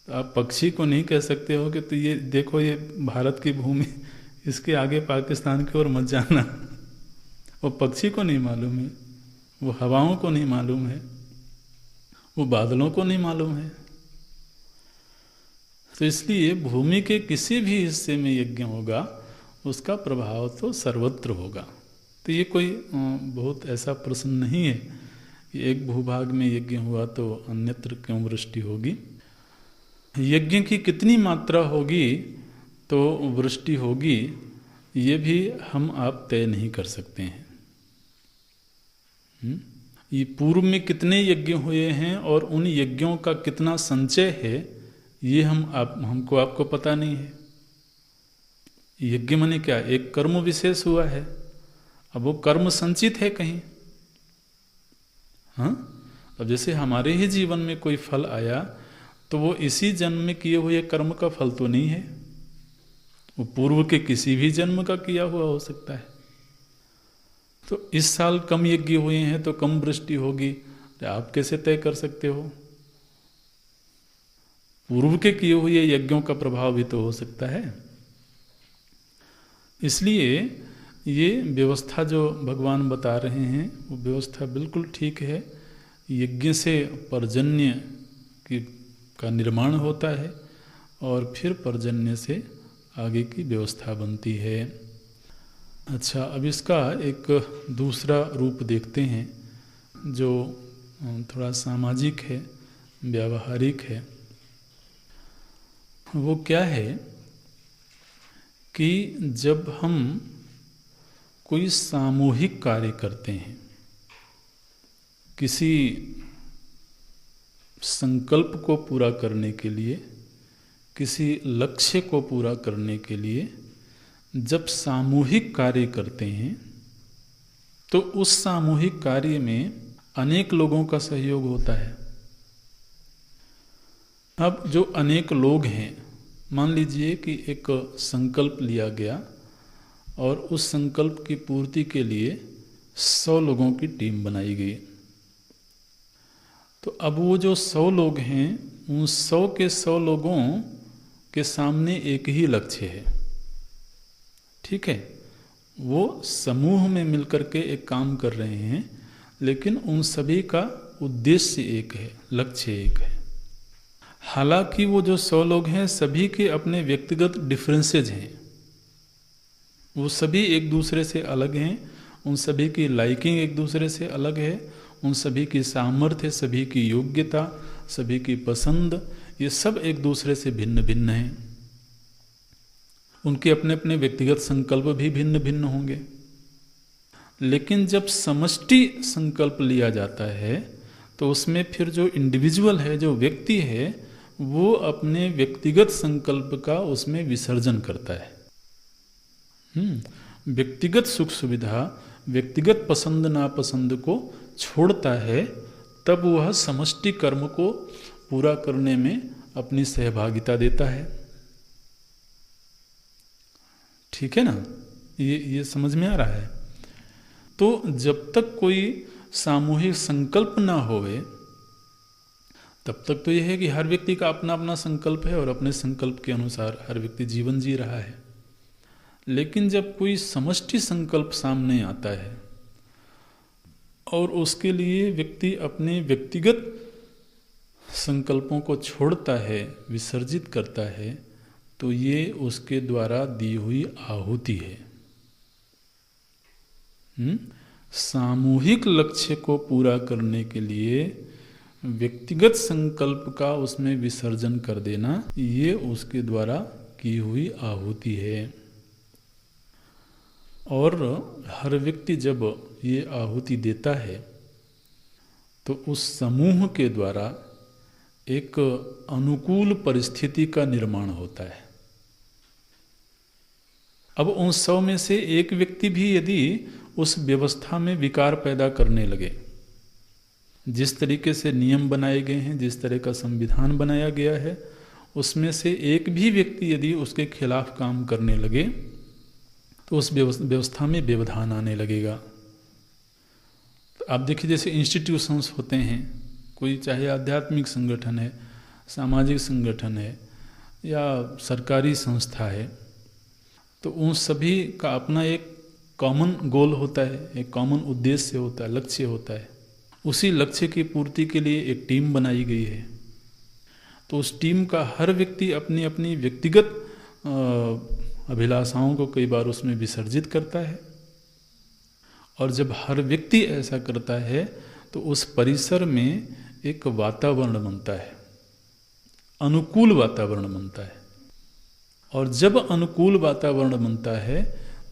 तो आप पक्षी को नहीं कह सकते हो कि तो ये देखो ये भारत की भूमि, इसके आगे पाकिस्तान की ओर मत जाना। वो पक्षी को नहीं मालूम है, वो हवाओं को नहीं मालूम है, वो बादलों को नहीं मालूम है। तो इसलिए भूमि के किसी भी हिस्से में यज्ञ होगा उसका प्रभाव तो सर्वत्र होगा। तो ये कोई बहुत ऐसा प्रश्न नहीं है कि एक भूभाग में यज्ञ हुआ तो अन्यत्र क्यों वृष्टि होगी। यज्ञ की कितनी मात्रा होगी तो वृष्टि होगी, ये भी हम आप तय नहीं कर सकते हैं। ये पूर्व में कितने यज्ञ हुए हैं और उन यज्ञों का कितना संचय है, ये हमको आपको पता नहीं है। यज्ञ माने क्या? एक कर्म विशेष हुआ है, अब वो कर्म संचित है कहीं। अब जैसे हमारे ही जीवन में कोई फल आया तो वो इसी जन्म में किए हुए कर्म का फल तो नहीं है, वो पूर्व के किसी भी जन्म का किया हुआ हो सकता है। तो इस साल कम यज्ञ हुए हैं तो कम वृष्टि होगी, तो आप कैसे तय कर सकते हो? पूर्व के किए हुए यज्ञों का प्रभाव भी तो हो सकता है। इसलिए ये व्यवस्था जो भगवान बता रहे हैं वो व्यवस्था बिल्कुल ठीक है। यज्ञ से पर्जन्य का निर्माण होता है और फिर पर्जन्य से आगे की व्यवस्था बनती है। अच्छा, अब इसका एक दूसरा रूप देखते हैं जो थोड़ा सामाजिक है, व्यावहारिक है। वो क्या है कि जब हम कोई सामूहिक कार्य करते हैं, किसी संकल्प को पूरा करने के लिए, किसी लक्ष्य को पूरा करने के लिए जब सामूहिक कार्य करते हैं तो उस सामूहिक कार्य में अनेक लोगों का सहयोग होता है। अब जो अनेक लोग हैं, मान लीजिए कि एक संकल्प लिया गया और उस संकल्प की पूर्ति के लिए 100 लोगों की टीम बनाई गई। तो अब वो जो 100 लोग हैं, उन 100 के 100 लोगों के सामने एक ही लक्ष्य है। ठीक है, वो समूह में मिलकर के एक काम कर रहे हैं, लेकिन उन सभी का उद्देश्य एक है, लक्ष्य एक है। हालांकि वो जो 100 लोग हैं सभी के अपने व्यक्तिगत डिफरेंसेज हैं, वो सभी एक दूसरे से अलग हैं, उन सभी की लाइकिंग एक दूसरे से अलग है, उन सभी की सामर्थ्य, सभी की योग्यता, सभी की पसंद, ये सब एक दूसरे से भिन्न भिन्न हैं। उनके अपने अपने व्यक्तिगत संकल्प भी भिन्न भिन्न होंगे। लेकिन जब समष्टि संकल्प लिया जाता है तो उसमें फिर जो इंडिविजुअल है, जो व्यक्ति है, वो अपने व्यक्तिगत संकल्प का उसमें विसर्जन करता है। व्यक्तिगत सुख सुविधा, व्यक्तिगत पसंद नापसंद को छोड़ता है, तब वह समष्टि कर्म को पूरा करने में अपनी सहभागिता देता है। ठीक है ना, ये समझ में आ रहा है। तो जब तक कोई सामूहिक संकल्प ना होवे तब तक तो यह है कि हर व्यक्ति का अपना अपना संकल्प है और अपने संकल्प के अनुसार हर व्यक्ति जीवन जी रहा है। लेकिन जब कोई समष्टि संकल्प सामने आता है और उसके लिए व्यक्ति अपने व्यक्तिगत संकल्पों को छोड़ता है, विसर्जित करता है, तो ये उसके द्वारा दी हुई आहुति है। सामूहिक लक्ष्य को पूरा करने के लिए व्यक्तिगत संकल्प का उसमें विसर्जन कर देना, ये उसके द्वारा की हुई आहुति है। और हर व्यक्ति जब ये आहुति देता है तो उस समूह के द्वारा एक अनुकूल परिस्थिति का निर्माण होता है। अब उन 100 में से एक व्यक्ति भी यदि उस व्यवस्था में विकार पैदा करने लगे, जिस तरीके से नियम बनाए गए हैं, जिस तरह का संविधान बनाया गया है, उसमें से एक भी व्यक्ति यदि उसके खिलाफ काम करने लगे तो उस व्यवस्था में व्यवधान आने लगेगा। तो आप देखिए, जैसे इंस्टीट्यूशंस होते हैं, कोई चाहे आध्यात्मिक संगठन है, सामाजिक संगठन है या सरकारी संस्था है, तो उन सभी का अपना एक कॉमन गोल होता है, एक कॉमन उद्देश्य होता है, लक्ष्य होता है। उसी लक्ष्य की पूर्ति के लिए एक टीम बनाई गई है। तो उस टीम का हर व्यक्ति अपनी अपनी व्यक्तिगत अभिलाषाओं को कई बार उसमें विसर्जित करता है। और जब हर व्यक्ति ऐसा करता है तो उस परिसर में एक वातावरण बनता है, अनुकूल वातावरण बनता है। और जब अनुकूल वातावरण बनता है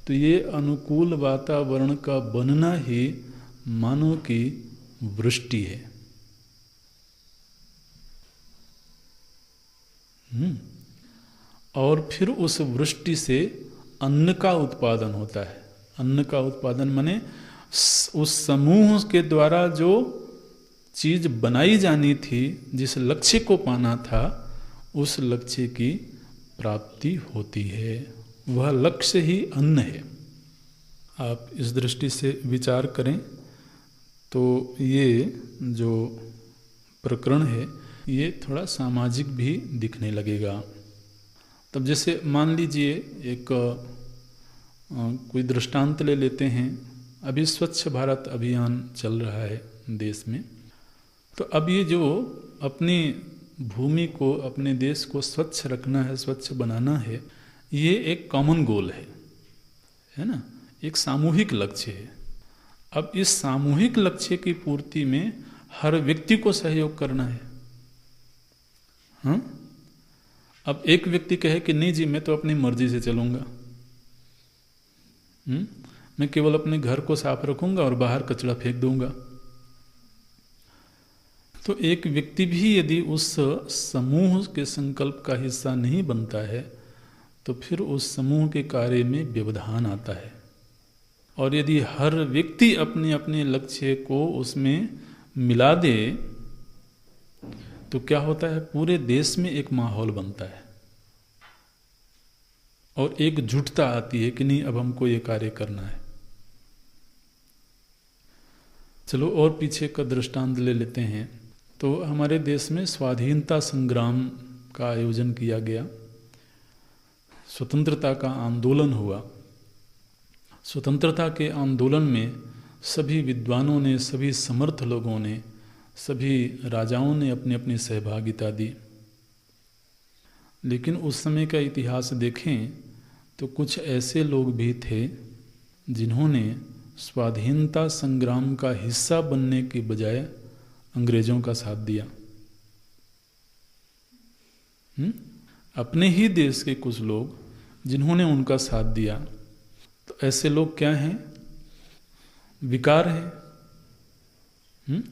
तो ये अनुकूल वातावरण का बनना ही मानव की वृष्टि है। और फिर उस वृष्टि से अन्न का उत्पादन होता है। अन्न का उत्पादन माने उस समूह के द्वारा जो चीज बनाई जानी थी, जिस लक्ष्य को पाना था, उस लक्ष्य की प्राप्ति होती है। वह लक्ष्य ही अन्न है। आप इस दृष्टि से विचार करें तो ये जो प्रकरण है ये थोड़ा सामाजिक भी दिखने लगेगा। तब जैसे मान लीजिए एक कोई दृष्टांत ले लेते हैं। अभी स्वच्छ भारत अभियान चल रहा है देश में, तो अब ये जो अपनी भूमि को, अपने देश को स्वच्छ रखना है, स्वच्छ बनाना है, ये एक कॉमन गोल है ना, एक सामूहिक लक्ष्य है। अब इस सामूहिक लक्ष्य की पूर्ति में हर व्यक्ति को सहयोग करना है। हाँ, अब एक व्यक्ति कहे कि नहीं जी मैं तो अपनी मर्जी से चलूंगा, मैं केवल अपने घर को साफ रखूंगा और बाहर कचरा फेंक दूंगा, तो एक व्यक्ति भी यदि उस समूह के संकल्प का हिस्सा नहीं बनता है तो फिर उस समूह के कार्य में व्यवधान आता है। और यदि हर व्यक्ति अपने अपने लक्ष्य को उसमें मिला दे तो क्या होता है, पूरे देश में एक माहौल बनता है और एक जुटता आती है कि नहीं अब हमको ये कार्य करना है। चलो और पीछे का दृष्टांत ले लेते हैं। तो हमारे देश में स्वाधीनता संग्राम का आयोजन किया गया, स्वतंत्रता का आंदोलन हुआ। स्वतंत्रता के आंदोलन में सभी विद्वानों ने, सभी समर्थ लोगों ने, सभी राजाओं ने अपनी अपनी सहभागिता दी। लेकिन उस समय का इतिहास देखें तो कुछ ऐसे लोग भी थे जिन्होंने स्वाधीनता संग्राम का हिस्सा बनने के बजाय अंग्रेजों का साथ दिया। अपने ही देश के कुछ लोग जिन्होंने उनका साथ दिया, तो ऐसे लोग क्या हैं, विकार हैं।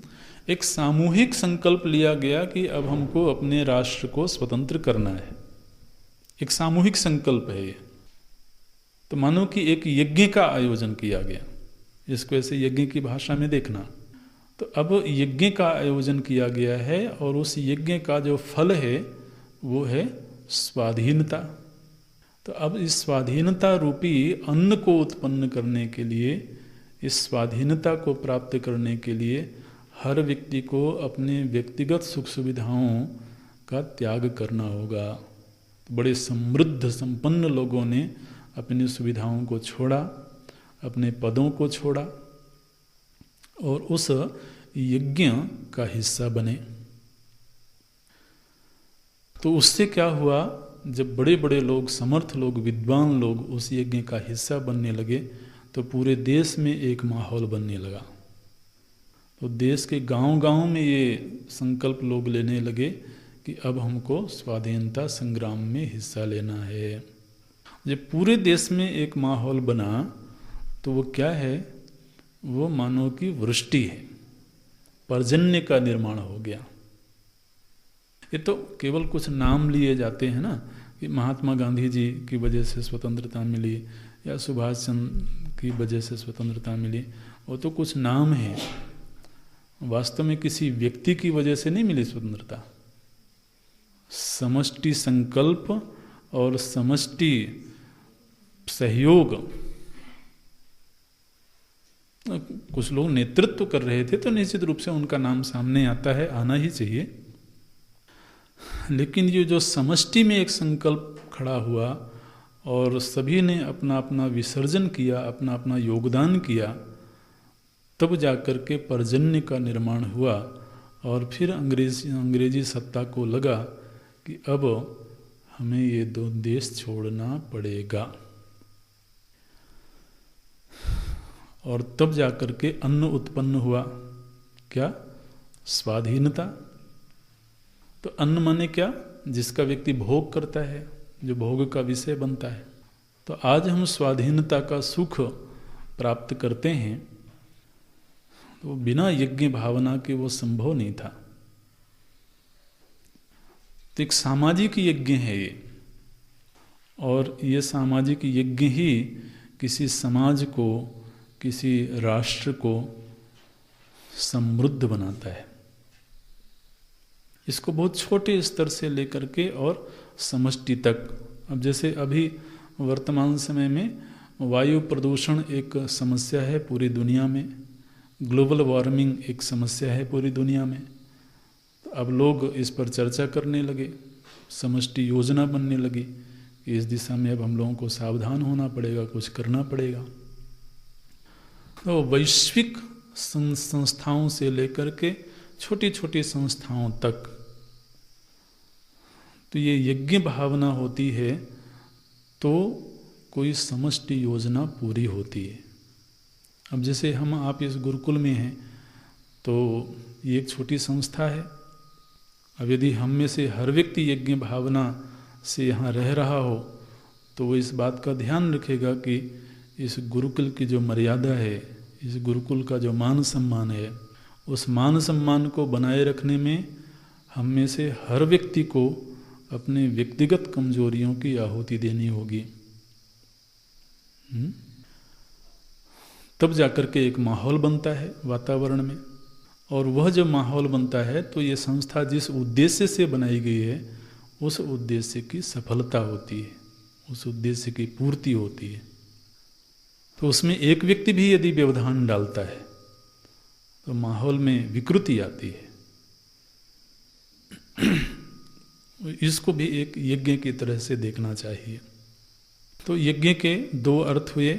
एक सामूहिक संकल्प लिया गया कि अब हमको अपने राष्ट्र को स्वतंत्र करना है, एक सामूहिक संकल्प है ये। तो मानो कि एक यज्ञ का आयोजन किया गया, इसको ऐसे यज्ञ की भाषा में देखना। तो अब यज्ञ का आयोजन किया गया है और उस यज्ञ का जो फल है वो है स्वाधीनता। तो अब इस स्वाधीनता रूपी अन्न को उत्पन्न करने के लिए, इस स्वाधीनता को प्राप्त करने के लिए हर व्यक्ति को अपने व्यक्तिगत सुख सुविधाओं का त्याग करना होगा। तो बड़े समृद्ध संपन्न लोगों ने अपनी सुविधाओं को छोड़ा, अपने पदों को छोड़ा और उस यज्ञ का हिस्सा बने। तो उससे क्या हुआ, जब बड़े बड़े लोग, समर्थ लोग, विद्वान लोग उस यज्ञ का हिस्सा बनने लगे तो पूरे देश में एक माहौल बनने लगा। तो देश के गांव-गांव में ये संकल्प लोग लेने लगे कि अब हमको स्वाधीनता संग्राम में हिस्सा लेना है। जब पूरे देश में एक माहौल बना तो वो क्या है, वो मानो कि वृष्टि है, पर्जन्य का निर्माण हो गया। ये तो केवल कुछ नाम लिए जाते हैं ना, कि महात्मा गांधी जी की वजह से स्वतंत्रता मिली या सुभाष चंद्र की वजह से स्वतंत्रता मिली, वो तो कुछ नाम है। वास्तव में किसी व्यक्ति की वजह से नहीं मिली स्वतंत्रता। समष्टि संकल्प और समष्टि सहयोग, कुछ लोग नेतृत्व कर रहे थे तो निश्चित रूप से उनका नाम सामने आता है, आना ही चाहिए। लेकिन ये जो समष्टि में एक संकल्प खड़ा हुआ और सभी ने अपना अपना विसर्जन किया, अपना अपना योगदान किया, तब जाकर के पर्जन्य का निर्माण हुआ। और फिर अंग्रेजी सत्ता को लगा कि अब हमें ये दो देश छोड़ना पड़ेगा, और तब जाकर के अन्न उत्पन्न हुआ। क्या? स्वाधीनता। तो अन्न माने क्या? जिसका व्यक्ति भोग करता है, जो भोग का विषय बनता है। तो आज हम स्वाधीनता का सुख प्राप्त करते हैं, तो बिना यज्ञ भावना के वो संभव नहीं था। तो एक सामाजिक यज्ञ है ये, और ये सामाजिक यज्ञ ही किसी समाज को, किसी राष्ट्र को समृद्ध बनाता है। इसको बहुत छोटे स्तर से लेकर के और समष्टि तक। अब जैसे अभी वर्तमान समय में वायु प्रदूषण एक समस्या है पूरी दुनिया में, ग्लोबल वार्मिंग एक समस्या है पूरी दुनिया में। तो अब लोग इस पर चर्चा करने लगे, समष्टि योजना बनने लगी कि इस दिशा में अब हम लोगों को सावधान होना पड़ेगा, कुछ करना पड़ेगा। तो वैश्विक संस्थाओं से लेकर के छोटी छोटी संस्थाओं तक तो ये यज्ञ भावना होती है तो कोई समष्टि योजना पूरी होती है। अब जैसे आप इस गुरुकुल में हैं तो ये एक छोटी संस्था है। अब यदि हम में से हर व्यक्ति यज्ञ भावना से यहाँ रह रहा हो तो वो इस बात का ध्यान रखेगा कि इस गुरुकुल की जो मर्यादा है, इस गुरुकुल का जो मान सम्मान है, उस मान सम्मान को बनाए रखने में हम में से हर व्यक्ति को अपने व्यक्तिगत कमजोरियों की आहुति देनी होगी। तब जाकर के एक माहौल बनता है वातावरण में, और वह जब माहौल बनता है तो ये संस्था जिस उद्देश्य से बनाई गई है उस उद्देश्य की सफलता होती है, उस उद्देश्य की पूर्ति होती है। तो उसमें एक व्यक्ति भी यदि व्यवधान डालता है तो माहौल में विकृति आती है। इसको भी एक यज्ञ की तरह से देखना चाहिए। तो यज्ञ के दो अर्थ हुए,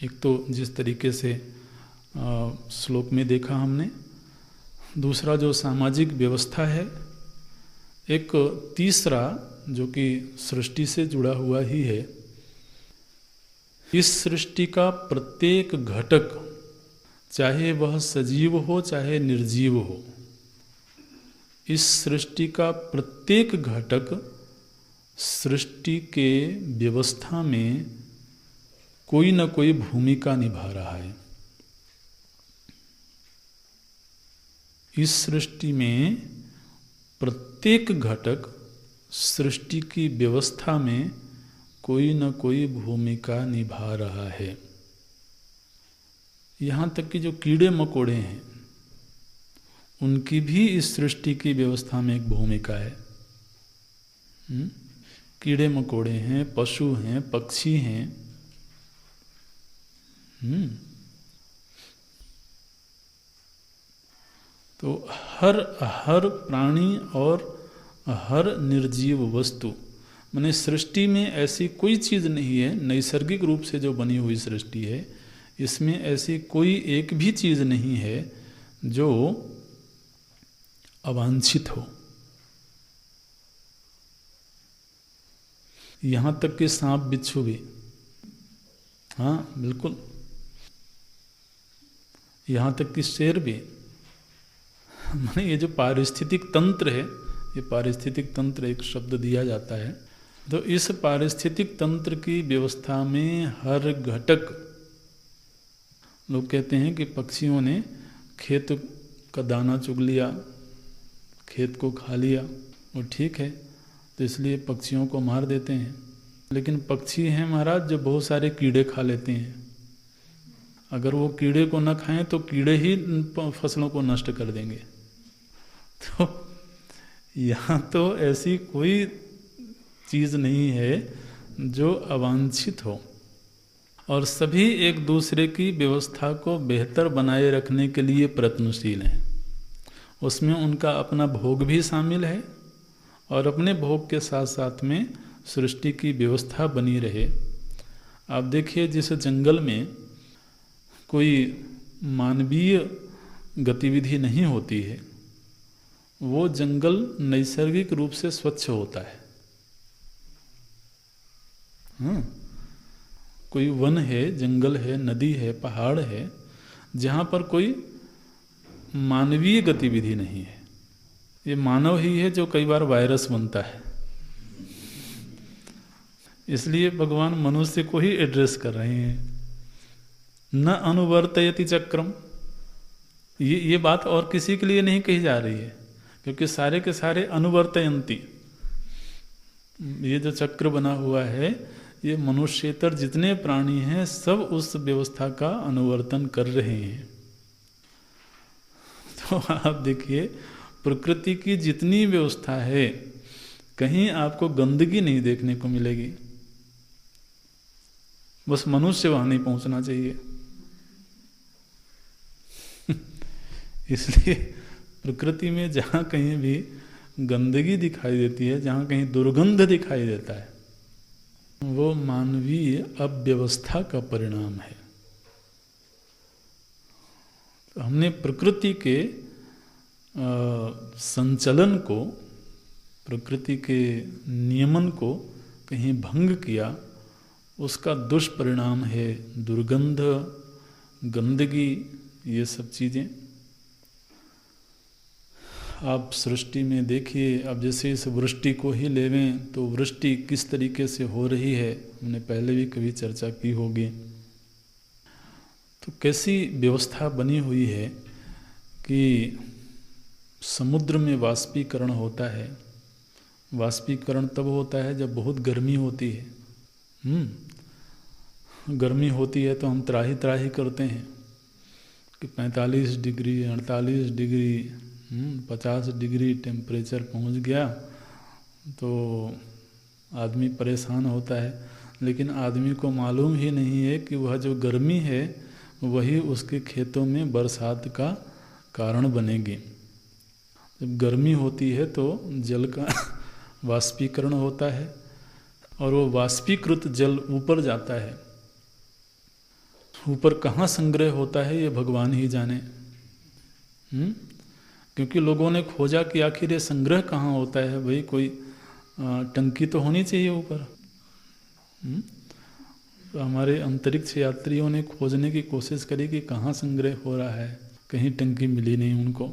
एक तो जिस तरीके से श्लोक में देखा हमने, दूसरा जो सामाजिक व्यवस्था है, एक तीसरा जो कि सृष्टि से जुड़ा हुआ ही है। इस सृष्टि का प्रत्येक घटक, चाहे वह सजीव हो चाहे निर्जीव हो, इस सृष्टि का प्रत्येक घटक सृष्टि के व्यवस्था में कोई न कोई भूमिका निभा रहा है। इस सृष्टि में प्रत्येक घटक सृष्टि की व्यवस्था में कोई न कोई भूमिका निभा रहा है। यहाँ तक कि जो कीड़े मकोड़े हैं उनकी भी इस सृष्टि की व्यवस्था में एक भूमिका है। कीड़े मकोड़े हैं, पशु हैं, पक्षी हैं। तो हर प्राणी और हर निर्जीव वस्तु, माने सृष्टि में ऐसी कोई चीज़ नहीं है, नैसर्गिक रूप से जो बनी हुई सृष्टि है, इसमें ऐसी कोई एक भी चीज़ नहीं है जो अवांछित हो। यहाँ तक कि सांप बिच्छू भी, हाँ बिल्कुल, यहाँ तक कि शेर भी। माने ये जो पारिस्थितिक तंत्र है, ये पारिस्थितिक तंत्र एक शब्द दिया जाता है, तो इस पारिस्थितिक तंत्र की व्यवस्था में हर घटक, लोग कहते हैं कि पक्षियों ने खेत का दाना चुग लिया, खेत को खा लिया, वो ठीक है, तो इसलिए पक्षियों को मार देते हैं। लेकिन पक्षी हैं महाराज जो बहुत सारे कीड़े खा लेते हैं। अगर वो कीड़े को न खाएं तो कीड़े ही फसलों को नष्ट कर देंगे। तो यहाँ तो ऐसी कोई चीज़ नहीं है जो अवांछित हो, और सभी एक दूसरे की व्यवस्था को बेहतर बनाए रखने के लिए प्रयत्नशील हैं। उसमें उनका अपना भोग भी शामिल है, और अपने भोग के साथ साथ में सृष्टि की व्यवस्था बनी रहे। आप देखिए, जिस जंगल में कोई मानवीय गतिविधि नहीं होती है, वो जंगल नैसर्गिक रूप से स्वच्छ होता है। कोई वन है, जंगल है, नदी है, पहाड़ है, जहाँ पर कोई मानवीय गतिविधि नहीं है। ये मानव ही है जो कई बार वायरस बनता है। इसलिए भगवान मनुष्य को ही एड्रेस कर रहे हैं, न अनुवर्तयति चक्रम। ये बात और किसी के लिए नहीं कही जा रही है, क्योंकि सारे के सारे अनुवर्तयंती, ये जो चक्र बना हुआ है, ये मनुष्येतर जितने प्राणी हैं सब उस व्यवस्था का अनुवर्तन कर रहे हैं। तो आप देखिए, प्रकृति की जितनी व्यवस्था है, कहीं आपको गंदगी नहीं देखने को मिलेगी। बस मनुष्य वहां नहीं पहुंचना चाहिए। इसलिए प्रकृति में जहाँ कहीं भी गंदगी दिखाई देती है, जहाँ कहीं दुर्गंध दिखाई देता है, वो मानवीय अव्यवस्था का परिणाम है। तो हमने प्रकृति के संचलन को, प्रकृति के नियमन को कहीं भंग किया, उसका दुष्परिणाम है दुर्गंध, गंदगी, ये सब चीज़ें। आप सृष्टि में देखिए, अब जैसे इस वृष्टि को ही लेवें तो वृष्टि किस तरीके से हो रही है, हमने पहले भी कभी चर्चा की होगी। तो कैसी व्यवस्था बनी हुई है कि समुद्र में वाष्पीकरण होता है। वाष्पीकरण तब होता है जब बहुत गर्मी होती है। गर्मी होती है तो हम त्राही त्राही करते हैं कि 45 डिग्री, 48 डिग्री, 50 डिग्री टेम्परेचर पहुंच गया तो आदमी परेशान होता है। लेकिन आदमी को मालूम ही नहीं है कि वह जो गर्मी है वही उसके खेतों में बरसात का कारण बनेगी। जब गर्मी होती है तो जल का वाष्पीकरण होता है और वो वाष्पीकृत जल ऊपर जाता है। ऊपर कहाँ संग्रह होता है ये भगवान ही जाने। क्योंकि लोगों ने खोजा कि आखिर ये संग्रह कहाँ होता है। भाई कोई टंकी तो होनी चाहिए ऊपर। तो हमारे अंतरिक्ष यात्रियों ने खोजने की कोशिश करी कि कहाँ संग्रह हो रहा है, कहीं टंकी मिली नहीं उनको।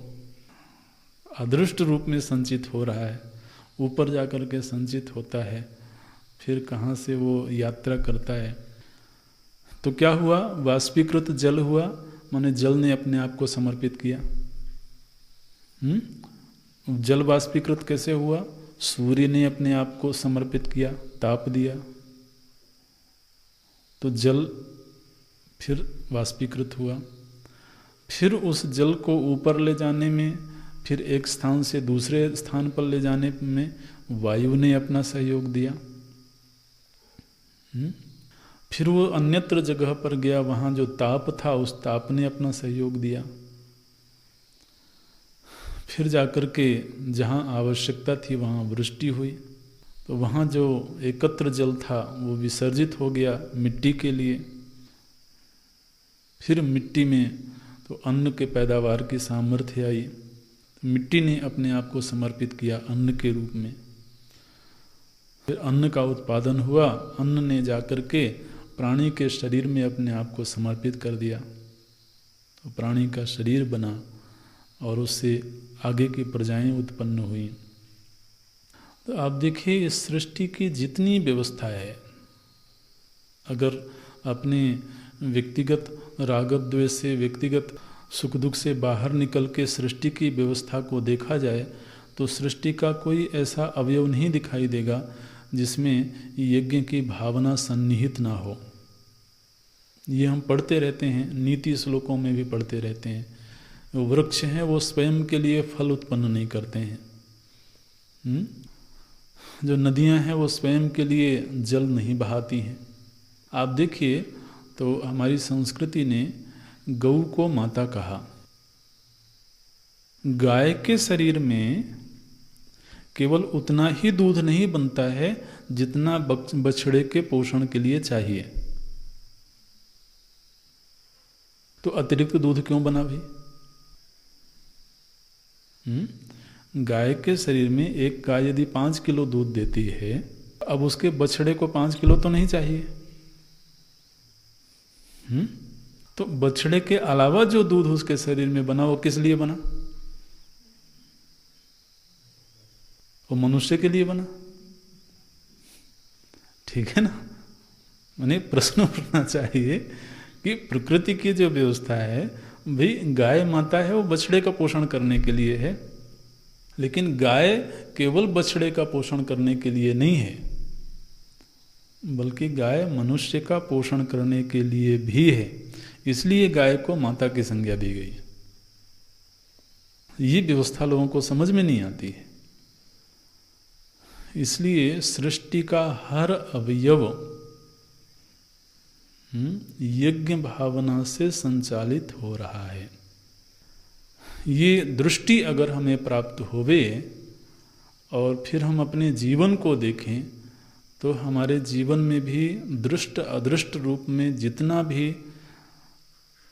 अदृष्ट रूप में संचित हो रहा है, ऊपर जाकर के संचित होता है, फिर कहाँ से वो यात्रा करता है। तो क्या हुआ, वाष्पीकृत जल हुआ, माने जल ने अपने आप को समर्पित किया। जल वाष्पीकृत कैसे हुआ, सूर्य ने अपने आप को समर्पित किया, ताप दिया, तो जल फिर वाष्पीकृत हुआ। फिर उस जल को ऊपर ले जाने में, फिर एक स्थान से दूसरे स्थान पर ले जाने में वायु ने अपना सहयोग दिया। फिर वो अन्यत्र जगह पर गया, वहाँ जो ताप था उस ताप ने अपना सहयोग दिया। फिर जाकर के जहाँ आवश्यकता थी वहाँ वृष्टि हुई, तो वहाँ जो एकत्र जल था वो विसर्जित हो गया मिट्टी के लिए। फिर मिट्टी में तो अन्न के पैदावार की सामर्थ्य आई, तो मिट्टी ने अपने आप को समर्पित किया अन्न के रूप में। फिर अन्न का उत्पादन हुआ, अन्न ने जाकर के प्राणी के शरीर में अपने आप को समर्पित कर दिया, तो प्राणी का शरीर बना और उससे आगे की प्रजाएं उत्पन्न हुई। तो आप देखिए इस सृष्टि की जितनी व्यवस्था है, अगर अपने व्यक्तिगत राग द्वेष से, व्यक्तिगत सुख दुख से बाहर निकल के सृष्टि की व्यवस्था को देखा जाए तो सृष्टि का कोई ऐसा अवयव नहीं दिखाई देगा जिसमें यज्ञ की भावना सन्निहित ना हो। ये हम पढ़ते रहते हैं, नीति श्लोकों में भी पढ़ते रहते हैं। वृक्ष हैं वो स्वयं के लिए फल उत्पन्न नहीं करते हैं। जो नदियां हैं वो स्वयं के लिए जल नहीं बहाती हैं। आप देखिए तो हमारी संस्कृति ने गऊ को माता कहा। गाय के शरीर में केवल उतना ही दूध नहीं बनता है जितना बछड़े के पोषण के लिए चाहिए, तो अतिरिक्त दूध क्यों बना भाई? गाय के शरीर में एक गाय यदि 5 किलो दूध देती है, अब उसके बछड़े को 5 किलो तो नहीं चाहिए। तो बछड़े के अलावा जो दूध उसके शरीर में बना वो किस लिए बना? वो मनुष्य के लिए बना। ठीक है ना? मैंने प्रश्न उठना चाहिए कि प्रकृति की जो व्यवस्था है, भाई गाय माता है वो बछड़े का पोषण करने के लिए है, लेकिन गाय केवल बछड़े का पोषण करने के लिए नहीं है, बल्कि गाय मनुष्य का पोषण करने के लिए भी है। इसलिए गाय को माता की संज्ञा दी गई। ये व्यवस्था लोगों को समझ में नहीं आती है। इसलिए सृष्टि का हर अवयव यज्ञ भावना से संचालित हो रहा है। ये दृष्टि अगर हमें प्राप्त होवे और फिर हम अपने जीवन को देखें तो हमारे जीवन में भी दृष्ट अदृष्ट रूप में जितना भी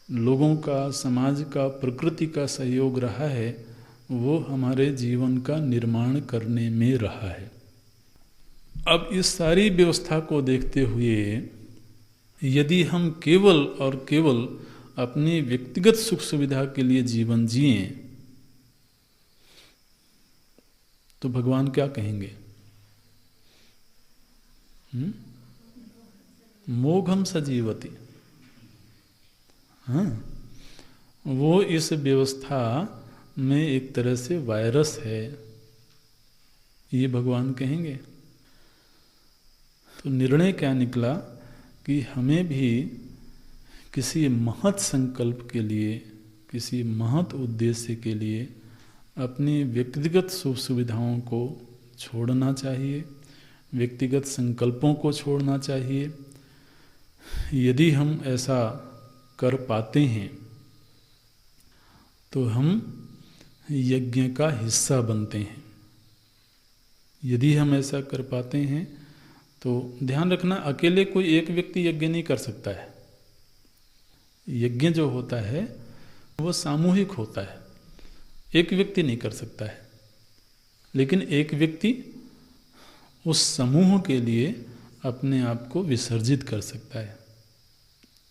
लोगों का, समाज का, प्रकृति का सहयोग रहा है, वो हमारे जीवन का निर्माण करने में रहा है। अब इस सारी व्यवस्था को देखते हुए यदि हम केवल और केवल अपनी व्यक्तिगत सुख सुविधा के लिए जीवन जिए तो भगवान क्या कहेंगे? मोघम सजीवती। हाँ, वो इस व्यवस्था में एक तरह से वायरस है, ये भगवान कहेंगे। तो निर्णय क्या निकला कि हमें भी किसी महत् संकल्प के लिए, किसी महत् उद्देश्य के लिए अपनी व्यक्तिगत सुख सुविधाओं को छोड़ना चाहिए, व्यक्तिगत संकल्पों को छोड़ना चाहिए। यदि हम ऐसा कर पाते हैं तो हम यज्ञ का हिस्सा बनते हैं। यदि हम ऐसा कर पाते हैं तो ध्यान रखना, अकेले कोई एक व्यक्ति यज्ञ नहीं कर सकता है। यज्ञ जो होता है वो सामूहिक होता है, एक व्यक्ति नहीं कर सकता है। लेकिन एक व्यक्ति उस समूह के लिए अपने आप को विसर्जित कर सकता है।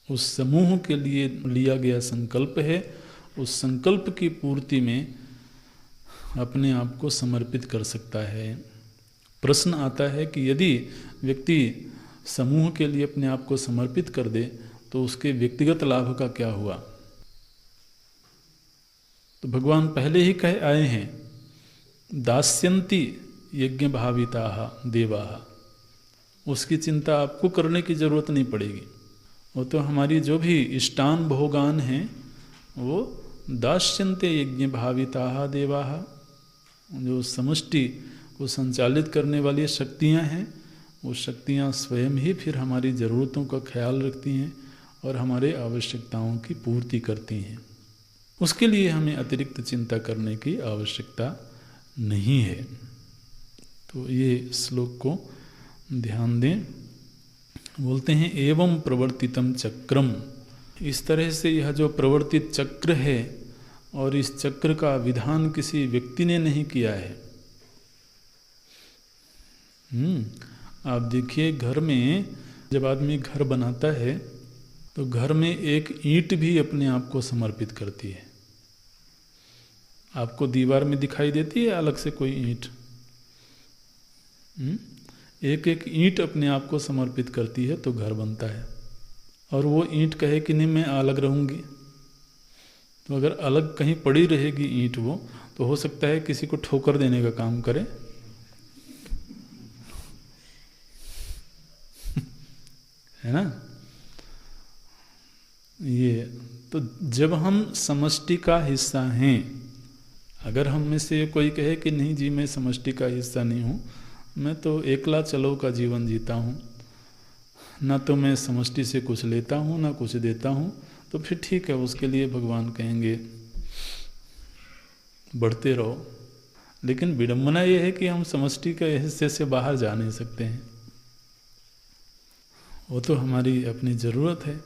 उस समूह के लिए लिया गया संकल्प है, उस संकल्प की पूर्ति में अपने आप को समर्पित कर सकता है। प्रश्न आता है कि यदि व्यक्ति समूह के लिए अपने आप को समर्पित कर दे तो उसके व्यक्तिगत लाभ का क्या हुआ? तो भगवान पहले ही कह आए हैं, दास्यन्ति यज्ञ भाविताः देवाः। उसकी चिंता आपको करने की जरूरत नहीं पड़ेगी। वो तो हमारी जो भी इष्टान भोगान हैं वो दास्यन्ते यज्ञ भाविताः देवाः, जो समष्टि को संचालित करने वाली शक्तियाँ हैं, वो शक्तियाँ स्वयं ही फिर हमारी ज़रूरतों का ख्याल रखती हैं और हमारे आवश्यकताओं की पूर्ति करती हैं। उसके लिए हमें अतिरिक्त चिंता करने की आवश्यकता नहीं है। तो ये श्लोक को ध्यान दें। बोलते हैं एवं प्रवर्तितम चक्रम। इस तरह से यह जो प्रवर्तित चक्र है, और इस चक्र का विधान किसी व्यक्ति ने नहीं किया है। आप देखिए, घर में जब आदमी घर बनाता है तो घर में एक ईंट भी अपने आप को समर्पित करती है। आपको दीवार में दिखाई देती है अलग से कोई ईंट? एक एक ईंट अपने आप को समर्पित करती है तो घर बनता है। और वो ईंट कहे कि नहीं मैं अलग रहूंगी, तो अगर अलग कहीं पड़ी रहेगी ईंट वो, तो हो सकता है किसी को ठोकर देने का काम करे। है ना? ये तो जब हम समष्टि का हिस्सा हैं, अगर हम में से कोई कहे कि नहीं जी मैं समष्टि का हिस्सा नहीं हूँ, मैं तो एकला चलो का जीवन जीता हूँ, ना तो मैं समष्टि से कुछ लेता हूँ ना कुछ देता हूँ, तो फिर ठीक है, उसके लिए भगवान कहेंगे बढ़ते रहो। लेकिन विडंबना ये है कि हम समष्टि के हिस्से से बाहर जा नहीं सकते हैं। वो तो हमारी अपनी ज़रूरत है।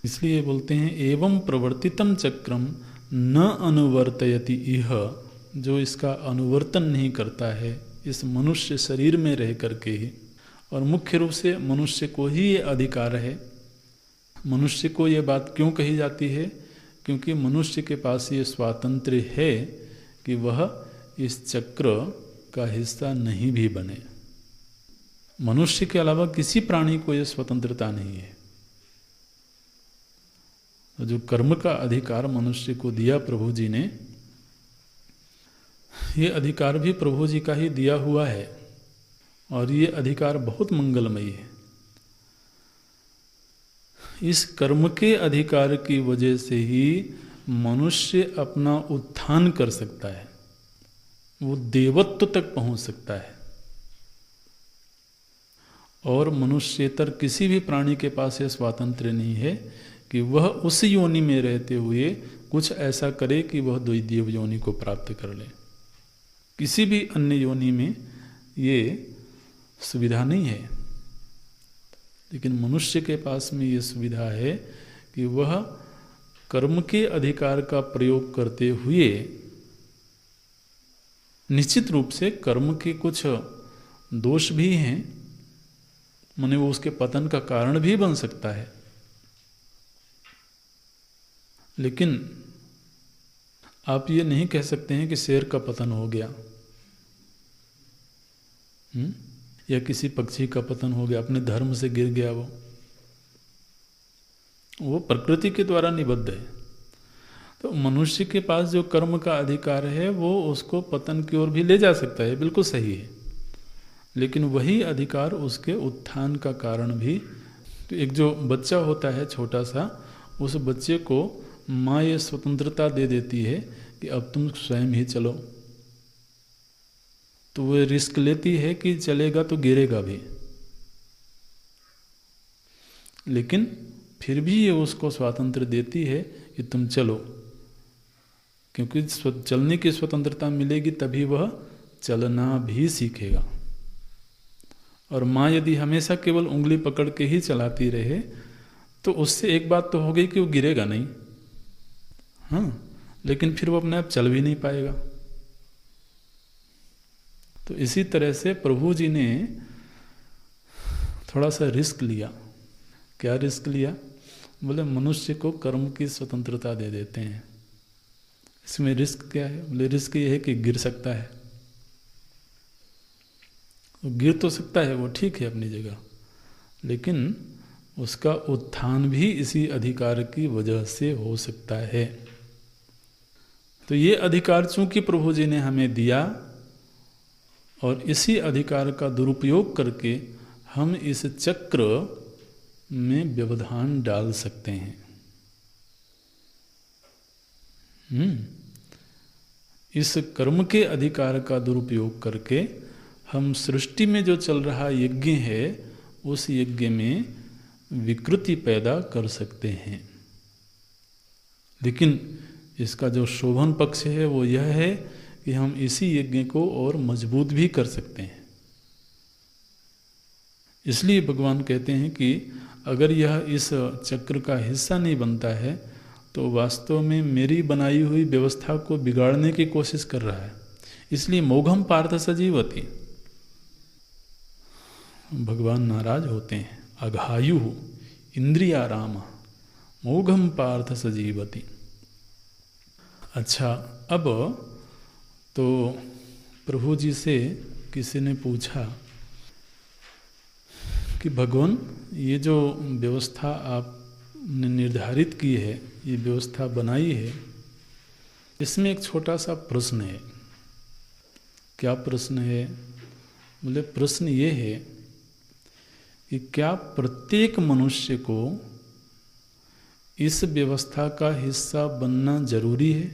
इसलिए बोलते हैं एवं प्रवर्तितम चक्रम न अनुवर्तयति इह, जो इसका अनुवर्तन नहीं करता है इस मनुष्य शरीर में रह करके ही। और मुख्य रूप से मनुष्य को ही ये अधिकार है। मनुष्य को ये बात क्यों कही जाती है? क्योंकि मनुष्य के पास ये स्वातंत्र्य है कि वह इस चक्र का हिस्सा नहीं भी बने। मनुष्य के अलावा किसी प्राणी को यह स्वतंत्रता नहीं है। तो जो कर्म का अधिकार मनुष्य को दिया प्रभु जी ने, ये अधिकार भी प्रभु जी का ही दिया हुआ है, और ये अधिकार बहुत मंगलमयी है। इस कर्म के अधिकार की वजह से ही मनुष्य अपना उत्थान कर सकता है, वो देवत्व तक पहुंच सकता है। और मनुष्येतर किसी भी प्राणी के पास यह स्वातंत्र्य नहीं है कि वह उस योनि में रहते हुए कुछ ऐसा करे कि वह द्वितीय योनि को प्राप्त कर ले। किसी भी अन्य योनि में ये सुविधा नहीं है। लेकिन मनुष्य के पास में ये सुविधा है कि वह कर्म के अधिकार का प्रयोग करते हुए निश्चित रूप से कर्म के कुछ दोष भी हैं, माने वो उसके पतन का कारण भी बन सकता है, लेकिन आप ये नहीं कह सकते हैं कि शेर का पतन हो गया, या किसी पक्षी का पतन हो गया, अपने धर्म से गिर गया। वो प्रकृति के द्वारा निबद्ध है। तो मनुष्य के पास जो कर्म का अधिकार है वो उसको पतन की ओर भी ले जा सकता है, बिल्कुल सही है, लेकिन वही अधिकार उसके उत्थान का कारण भी। तो एक जो बच्चा होता है छोटा सा, उस बच्चे को माँ ये स्वतंत्रता दे देती है कि अब तुम स्वयं ही चलो, तो वो रिस्क लेती है कि चलेगा तो गिरेगा भी, लेकिन फिर भी ये उसको स्वातंत्र्य देती है कि तुम चलो, क्योंकि चलने की स्वतंत्रता मिलेगी तभी वह चलना भी सीखेगा। और माँ यदि हमेशा केवल उंगली पकड़ के ही चलाती रहे तो उससे एक बात तो हो गई कि वो गिरेगा नहीं, हाँ, लेकिन फिर वो अपने आप चल भी नहीं पाएगा। तो इसी तरह से प्रभु जी ने थोड़ा सा रिस्क लिया। क्या रिस्क लिया? बोले मनुष्य को कर्म की स्वतंत्रता दे देते हैं। इसमें रिस्क क्या है? बोले रिस्क ये है कि गिर सकता है। तो गिर तो सकता है, वो ठीक है अपनी जगह, लेकिन उसका उत्थान भी इसी अधिकार की वजह से हो सकता है। तो ये अधिकार चूंकि प्रभु जी ने हमें दिया, और इसी अधिकार का दुरुपयोग करके हम इस चक्र में व्यवधान डाल सकते हैं। इस कर्म के अधिकार का दुरुपयोग करके हम सृष्टि में जो चल रहा यज्ञ है उस यज्ञ में विकृति पैदा कर सकते हैं। लेकिन इसका जो शोभन पक्ष है वो यह है कि हम इसी यज्ञ को और मजबूत भी कर सकते हैं। इसलिए भगवान कहते हैं कि अगर यह इस चक्र का हिस्सा नहीं बनता है तो वास्तव में मेरी बनाई हुई व्यवस्था को बिगाड़ने की कोशिश कर रहा है। इसलिए मोघम पार्थ सजीवति, भगवान नाराज होते हैं। अघायु इंद्रियाराम मोघम पार्थ सजीवति। अच्छा, अब तो प्रभु जी से किसी ने पूछा कि भगवान ये जो व्यवस्था आपने निर्धारित की है, ये व्यवस्था बनाई है, इसमें एक छोटा सा प्रश्न है। क्या प्रश्न है? बोले प्रश्न ये है कि क्या प्रत्येक मनुष्य को इस व्यवस्था का हिस्सा बनना जरूरी है?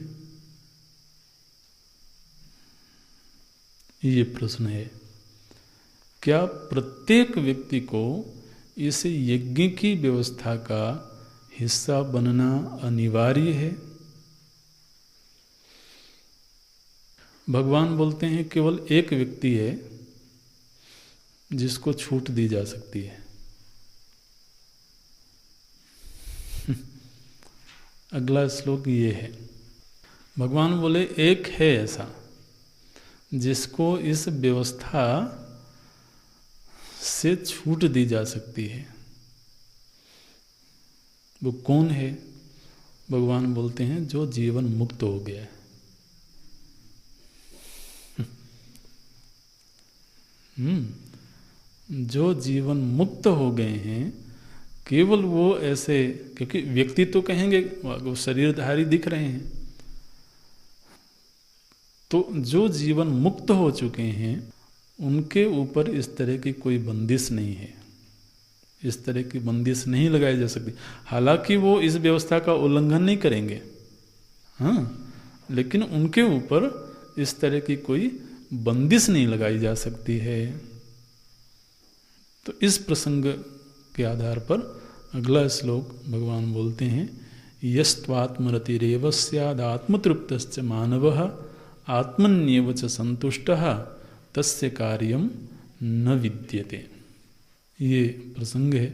ये प्रश्न है। क्या प्रत्येक व्यक्ति को इस यज्ञ की व्यवस्था का हिस्सा बनना अनिवार्य है? भगवान बोलते हैं केवल एक व्यक्ति है जिसको छूट दी जा सकती है। अगला श्लोक ये है, भगवान बोले एक है ऐसा जिसको इस व्यवस्था से छूट दी जा सकती है। वो कौन है? भगवान बोलते हैं जो जीवन मुक्त हो गया है। जो जीवन मुक्त हो गए हैं, केवल वो ऐसे, क्योंकि व्यक्ति तो कहेंगे वो शरीरधारी दिख रहे हैं, तो जो जीवन मुक्त हो चुके हैं उनके ऊपर इस तरह की कोई बंदिश नहीं है। इस तरह की बंदिश नहीं लगाई जा सकती। हालांकि वो इस व्यवस्था का उल्लंघन नहीं करेंगे, हाँ, लेकिन उनके ऊपर इस तरह की कोई बंदिश नहीं लगाई जा सकती है। तो इस प्रसंग के आधार पर अगला श्लोक भगवान बोलते हैं, यस्त्वात्मरतिरेव स्यादात्मतृप्तश्च मानवः आत्मन्येव च संतुष्टः तस्य कार्यम न विद्यते। ये प्रसंग है।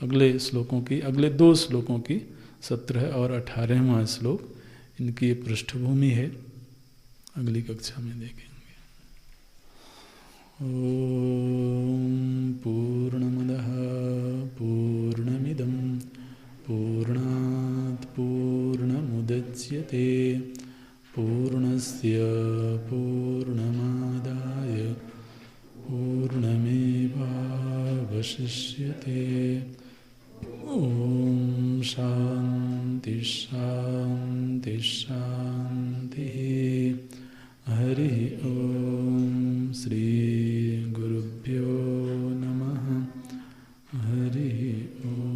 अगले श्लोकों की, अगले 2 श्लोकों की 17 और 18वां श्लोक, इनकी पृष्ठभूमि है, अगली कक्षा में देखेंगे। ओम पूर्णमदः पूर्णमिदं पूर्णात् पूर्णमुदच्यते पूर्णस्य पूर्णमादाय पूर्णमेवावशिष्यते। ओम शांति शांति शांति। हरि ओम। श्री गुरुभ्यो नमः। हरि ओम।